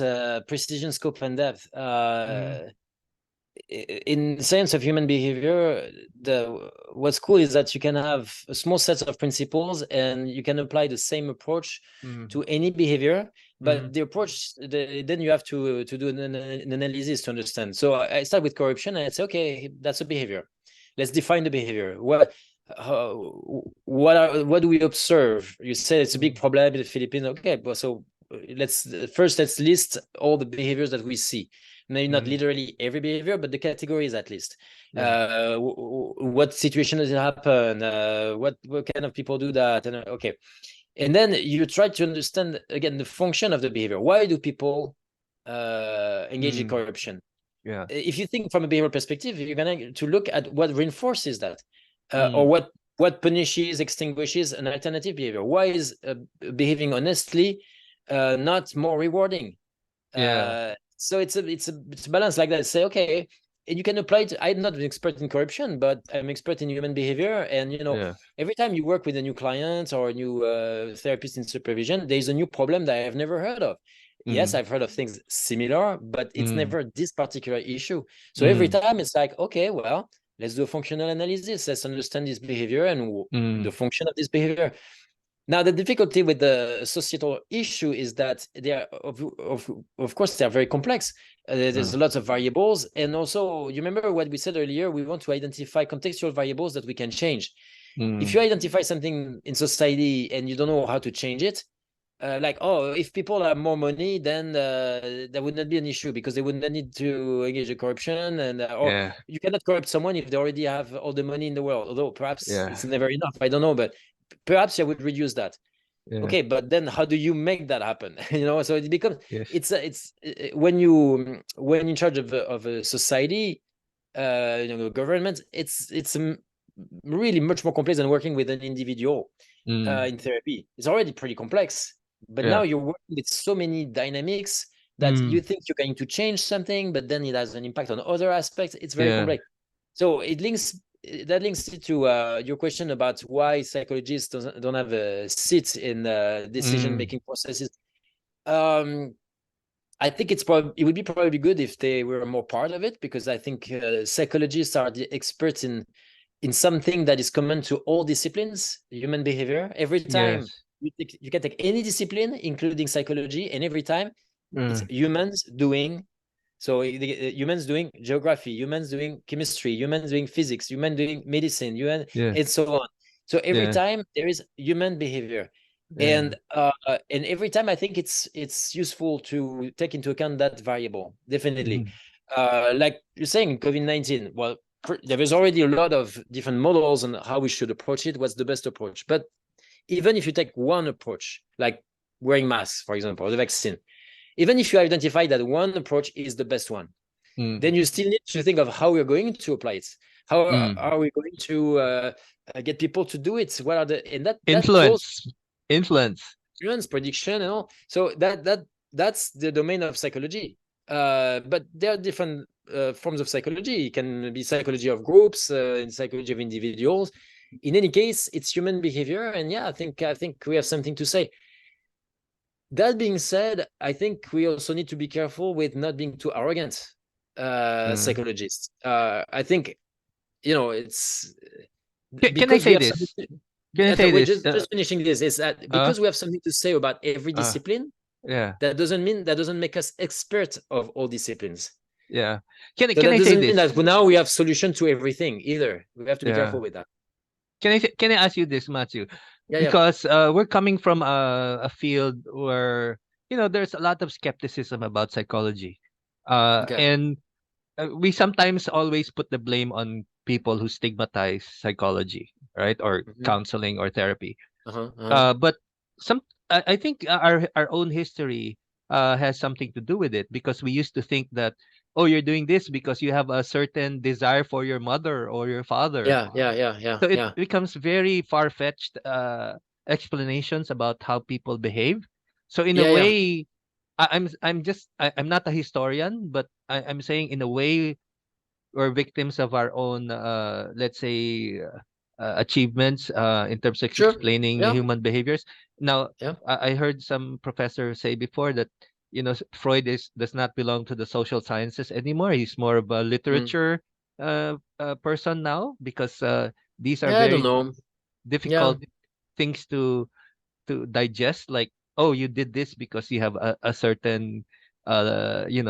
precision, scope, and depth. Hmm. in science of human behavior, what's cool is that you can have a small set of principles and you can apply the same approach to any behavior, but the approach, then you have to do an analysis to understand. So I start with corruption and I say, okay, that's a behavior. Let's define the behavior. What do we observe? You said it's a big problem in the Philippines. Okay, but so let's list all the behaviors that we see. Maybe not literally every behavior, but the categories at least. What situation does it happen? What kind of people do that? And okay, and then you try to understand again the function of the behavior. Why do people engage in corruption? Yeah. If you think from a behavioral perspective, you're going to look at what reinforces that, or what punishes, extinguishes an alternative behavior. Why is behaving honestly not more rewarding? So it's a balance like that. Say, okay, and you can apply it. I'm not an expert in corruption, but I'm expert in human behavior. And every time you work with a new client or a new therapist in supervision, there's a new problem that I have never heard of. Yes, I've heard of things similar, but it's never this particular issue. So every time it's like, okay, well, let's do a functional analysis. Let's understand this behavior and the function of this behavior. Now, the difficulty with the societal issue is that they are, of course, they are very complex. There's a lot of variables. And also, you remember what we said earlier, we want to identify contextual variables that we can change. If you identify something in society and you don't know how to change it, like, oh, if people have more money, then that would not be an issue because they would not need to engage in corruption. And or you cannot corrupt someone if they already have all the money in the world, although perhaps it's never enough. I don't know, but perhaps I would reduce that. Okay, but then how do you make that happen? So it becomes it's when you're in charge of a society, government, it's really much more complex than working with an individual in therapy. It's already pretty complex, but now you're working with so many dynamics that you think you're going to change something, but then it has an impact on other aspects. It's very complex. So that links to your question about why psychologists don't have a seat in decision-making processes. I think it would be probably good if they were more part of it, because I think psychologists are the experts in something that is common to all disciplines, human behavior. Every time you can take any discipline, including psychology, and every time it's humans doing. So humans doing geography, humans doing chemistry, humans doing physics, humans doing medicine, and so on. So every time there is human behavior. And every time I think it's useful to take into account that variable, definitely. Like you're saying in COVID-19, well, there is already a lot of different models on how we should approach it, what's the best approach. But even if you take one approach, like wearing masks, for example, or the vaccine, even if you identify that one approach is the best one, then you still need to think of how we're going to apply it. How are we going to get people to do it? What are that influence prediction and all? So that's the domain of psychology. But there are different forms of psychology. It can be psychology of groups, and psychology of individuals. In any case, it's human behavior, and I think we have something to say. That being said, I think we also need to be careful with not being too arrogant psychologists. I think, it's... Can I say this? Just finishing this, is that because we have something to say about every discipline, that doesn't make us expert of all disciplines. Can I say this? That doesn't mean that now we have solution to everything either. We have to be careful with that. Can I ask you this, Matthieu? Because we're coming from a field where there's a lot of skepticism about psychology, and we sometimes always put the blame on people who stigmatize psychology, right, or counseling or therapy. But I think our own history has something to do with it, because we used to think that, oh, you're doing this because you have a certain desire for your mother or your father. So it becomes very far-fetched explanations about how people behave. So in a way, I'm not a historian, but I'm saying in a way we're victims of our own let's say achievements in terms of explaining human behaviors. Now, I heard some professor say before that Freud does not belong to the social sciences anymore. He's more of a Mm. literature person now, because these are Yeah, I don't very know. Yeah. difficult things to digest. Like, oh, you did this because you have a certain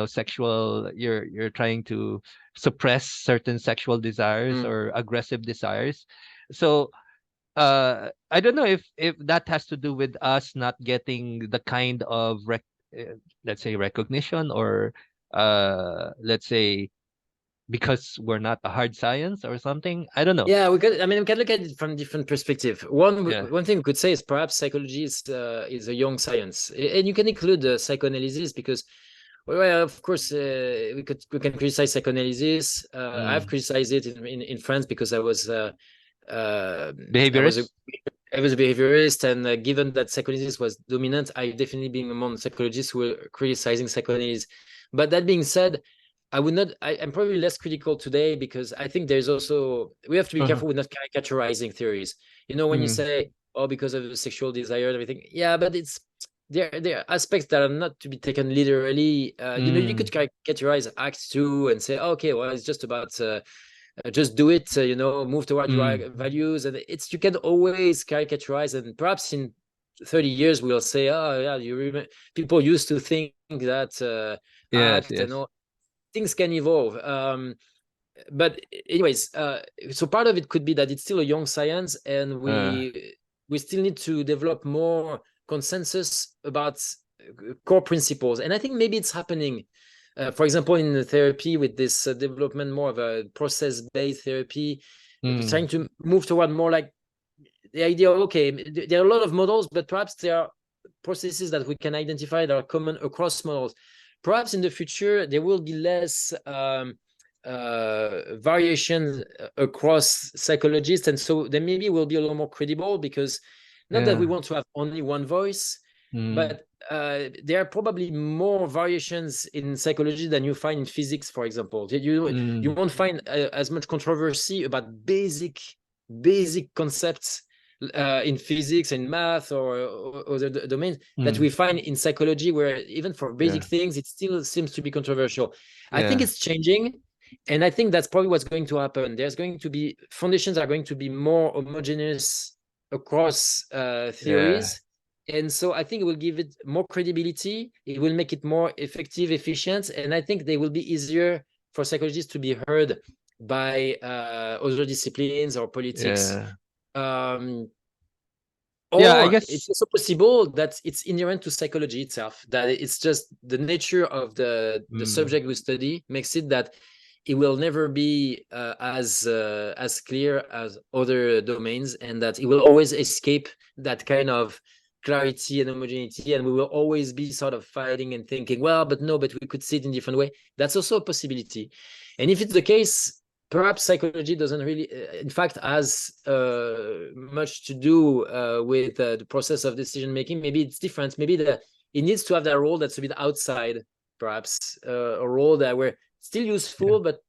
sexual, you're trying to suppress certain sexual desires Mm. or aggressive desires. So I don't know if that has to do with us not getting the kind of let's say recognition, or let's say because we're not a hard science or something. I don't know. Yeah, I mean, we can look at it from different perspective. Yeah. One thing we could say is perhaps psychology is a young science, and you can include psychoanalysis because, well, of course, we can criticize psychoanalysis. I've Mm. criticized it in France because uh, I was a Behaviorist. I was a behaviorist, and given that psychoanalysis was dominant, I definitely being among psychologists who were criticizing psychoanalysis. But that being said, I would not. I'm probably less critical today because I think there's also we have to be Uh-huh. careful with not caricaturizing theories. You know, when you Mm. say, "Oh, because of the sexual desire and everything," yeah, but there are aspects that are not to be taken literally. You could Mm. caricaturize Act Two and say, oh, "Okay, well, it's just about." Just do it, move toward your Mm. values, and you can always caricaturize, and perhaps in 30 years we'll say, oh yeah, you remember people used to think that Yes, act, yes. things can evolve. But anyways, so part of it could be that it's still a young science, and Uh, we still need to develop more consensus about core principles, and I think maybe it's happening. For example, in the therapy, with this development more of a process-based therapy, mm. trying to move toward more like the idea of, okay, there are a lot of models, but perhaps there are processes that we can identify that are common across models. Perhaps in the future there will be less variation across psychologists, and so then maybe will be a little more credible, because not that we Yeah. want to have only one voice, Mm. but there are probably more variations in psychology than you find in physics, for example. You Mm. won't find as much controversy about basic concepts in physics and math or other domains that Mm. we find in psychology, where even for basic Yeah. things it still seems to be controversial. I think Yeah. it's changing, and I think that's probably what's going to happen. There's going to be foundations are going to be more homogeneous across Yeah. theories, and so I think it will give it more credibility, it will make it more effective, efficient, and I think they will be easier for psychologists to be heard by other disciplines or politics. Yeah. um, Yeah, I or it's guess. also possible that it's inherent to psychology itself, that it's just the nature of the Mm. subject we study makes it that it will never be as clear as other domains, and that it will always escape that kind of clarity and homogeneity, and we will always be sort of fighting and thinking, well, but no, but we could see it in a different way. That's also a possibility. And if it's the case, perhaps psychology doesn't really, in fact, has much to do with the process of decision making. Maybe it's different. Maybe it needs to have that role that's a bit outside, perhaps a role that we're still Yeah. useful, but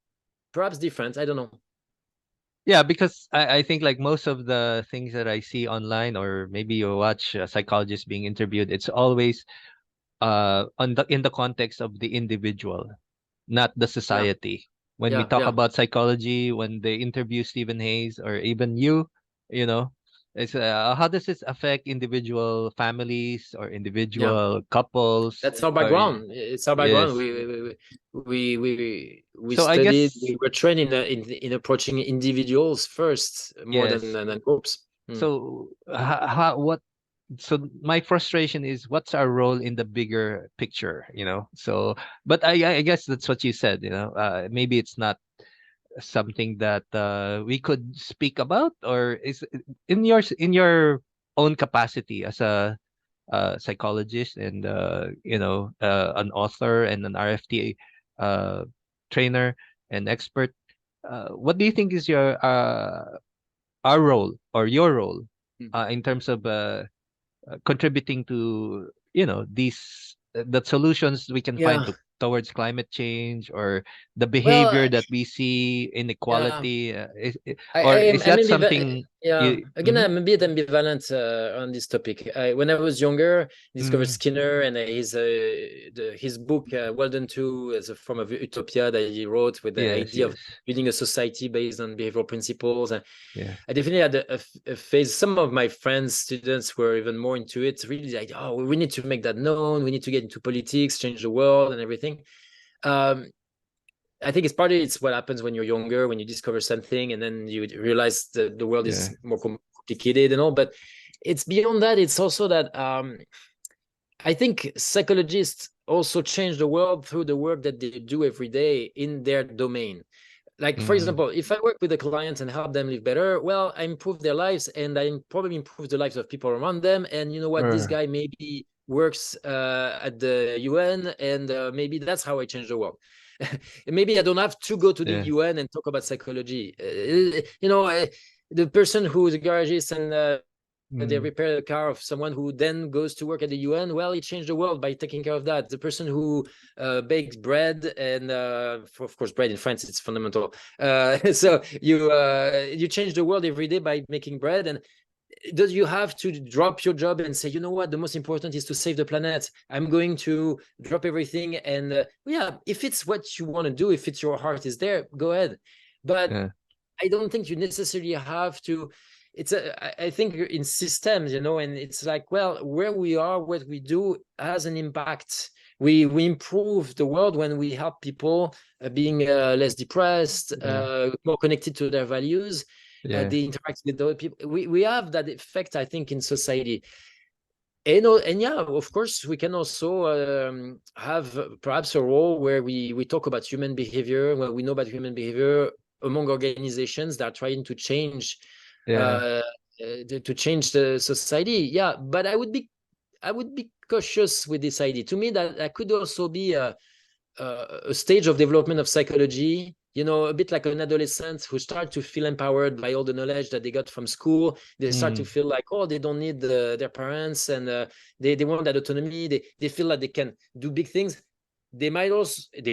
perhaps different. I don't know. Yeah, because I think like most of the things that I see online, or maybe you watch psychologists being interviewed, it's always in the context of the individual, not the Yeah, society. When we yeah, talk yeah, about psychology, when they interview Stephen Hayes or even you know, it's how does this affect individual families or yeah. individual couples That's our or background. It's our background. yes. We So I studied. guess We were trained in approaching individuals first more yes. than groups. Mm. So what so my frustration is what's our role in the bigger picture, so but I guess that's what you said, maybe it's not something that we could speak about, or is in your own capacity as a psychologist and an author and an RFT uh, trainer and expert. What do you think is our role or your role Mm. in terms of contributing to these the solutions we can find Yeah. to towards climate change, or the behavior Well, that we see, yeah. inequality, I or is am I that may be something yeah, you? again, Mhm. I'm a bit ambivalent on this topic. When I was younger, discovered Mm, Skinner and his book Walden 2 as a form of utopia that he wrote with the yes, idea of yes, building a society based on behavioral principles. And yeah, I definitely had a phase. Some of my friends, students, were even more into it. Really, like, oh, we need to make that known. We need to get into politics, change the world, and everything. Um, I think it's partly it's what happens when you're younger, when you discover something, and then you realize that the world yeah, is more complicated and all. But it's beyond that. It's also that I think psychologists also change the world through the work that they do every day in their domain. Like, for mm, example, if I work with a client and help them live better, well, I improve their lives and I probably improve the lives of people around them. And you know what? This uh, guy maybe works at the UN, and maybe that's how I change the world. Maybe I don't have to go to the yeah, UN and talk about psychology. The person who's a garagist and they mm, repair the car of someone who then goes to work at the UN. Well, he changed the world by taking care of that. The person who bakes bread, and of course, bread in France, it's fundamental. So you change the world every day by making bread. And does you have to drop your job and say, you know what, the most important is to save the planet? I'm going to drop everything. And yeah, if it's what you want to do, if it's your heart is there, go ahead. But yeah, I don't think you necessarily have to. I think in systems, and it's like, well, where we are, what we do has an impact. We improve the world when we help people being less depressed, yeah, more connected to their values. yeah, They interact with other people. We have that effect, I think, in society. And yeah, of course, we can also have perhaps a role where we talk about human behavior, where we know about human behavior among organizations that are trying to change yeah, uh, to change the society. Yeah, but I would be cautious with this idea. To me, that could also be a stage of development of psychology, a bit like an adolescent who start to feel empowered by all the knowledge that they got from school. They start to mm, feel like, oh, they don't need their parents, and they want that autonomy. They feel like they can do big things. They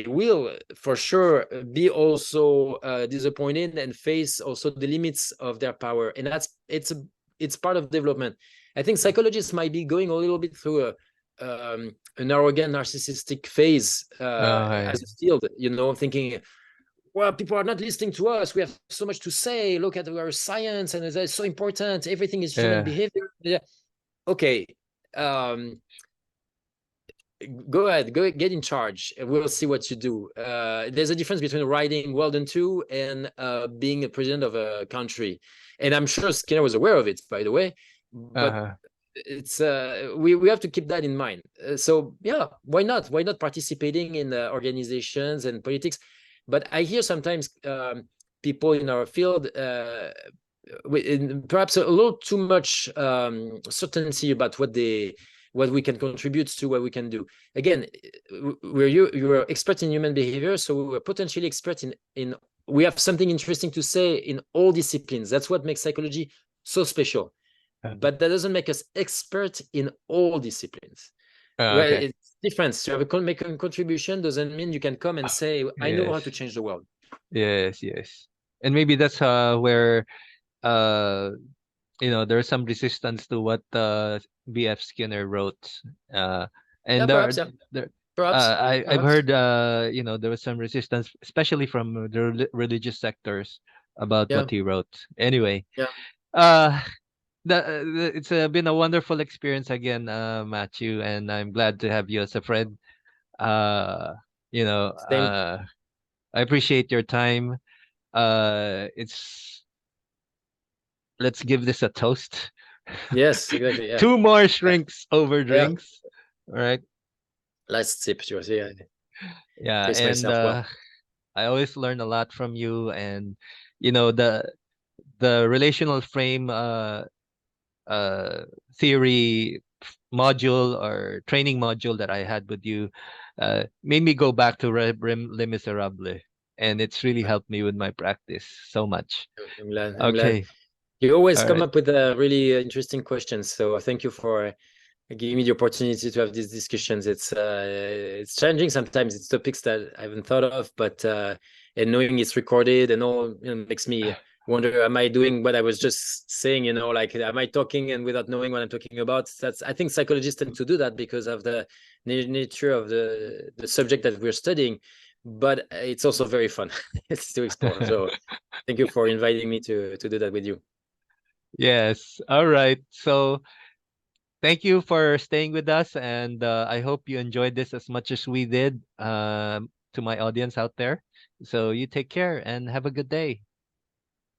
will for sure be also disappointed and face also the limits of their power. And it's part of development. I think psychologists might be going a little bit through an arrogant, narcissistic phase okay, as a field, thinking, well, people are not listening to us. We have so much to say. Look at our science, and it's so important. Everything is human yeah, behavior. Yeah. Okay. Um, Go ahead, go get in charge, and we'll see what you do. There's a difference between writing Walden 2 and being a president of a country. And I'm sure Skinner was aware of it, by the way. But uh-huh, it's we have to keep that in mind. So yeah, why not participating in organizations and politics? But I hear sometimes people in our field perhaps a little too much certainty about what we can contribute to, what we can do. Again, you're expert in human behavior, so we're potentially expert in we have something interesting to say in all disciplines. That's what makes psychology so special. uh, But that doesn't make us expert in all disciplines. Where okay, it's different. To have make a contribution doesn't mean you can come and say, I know how yes, to change the world. yes, yes, and maybe that's where uh there's some resistance to what B.F. Skinner wrote. Uh, Yeah, and perhaps, yeah. there Perhaps, I've perhaps. heard there was some resistance, especially from the religious sectors about Yeah, what he wrote. Anyway, yeah. uh, it's been a wonderful experience again, Matthew, and I'm glad to have you as a friend. Uh, you know, Same. uh, I appreciate your time. It's Let's give this a toast. Yes, exactly. Yeah. Two more shrinks over Yeah. drinks. All right. Last tip, you see, I Yeah, pace and myself well. I always learn a lot from you, and the relational frame uh theory module or training module that I had with you made me go back to Les Miserables, and it's really helped me with my practice so much. I'm glad. I'm glad. Okay. You always All come right. up with really interesting questions. So thank you for giving me the opportunity to have these discussions. It's challenging sometimes. It's topics that I haven't thought of, but and knowing it's recorded and all, makes me wonder, am I doing what I was just saying? Like, am I talking and without knowing what I'm talking about? I think psychologists tend to do that because of the nature of the subject that we're studying. But it's also very fun. It's to explore. So thank you for inviting me to do that with you. Yes. All right. So thank you for staying with us, and I hope you enjoyed this as much as we did. To my audience out there. So you take care and have a good day.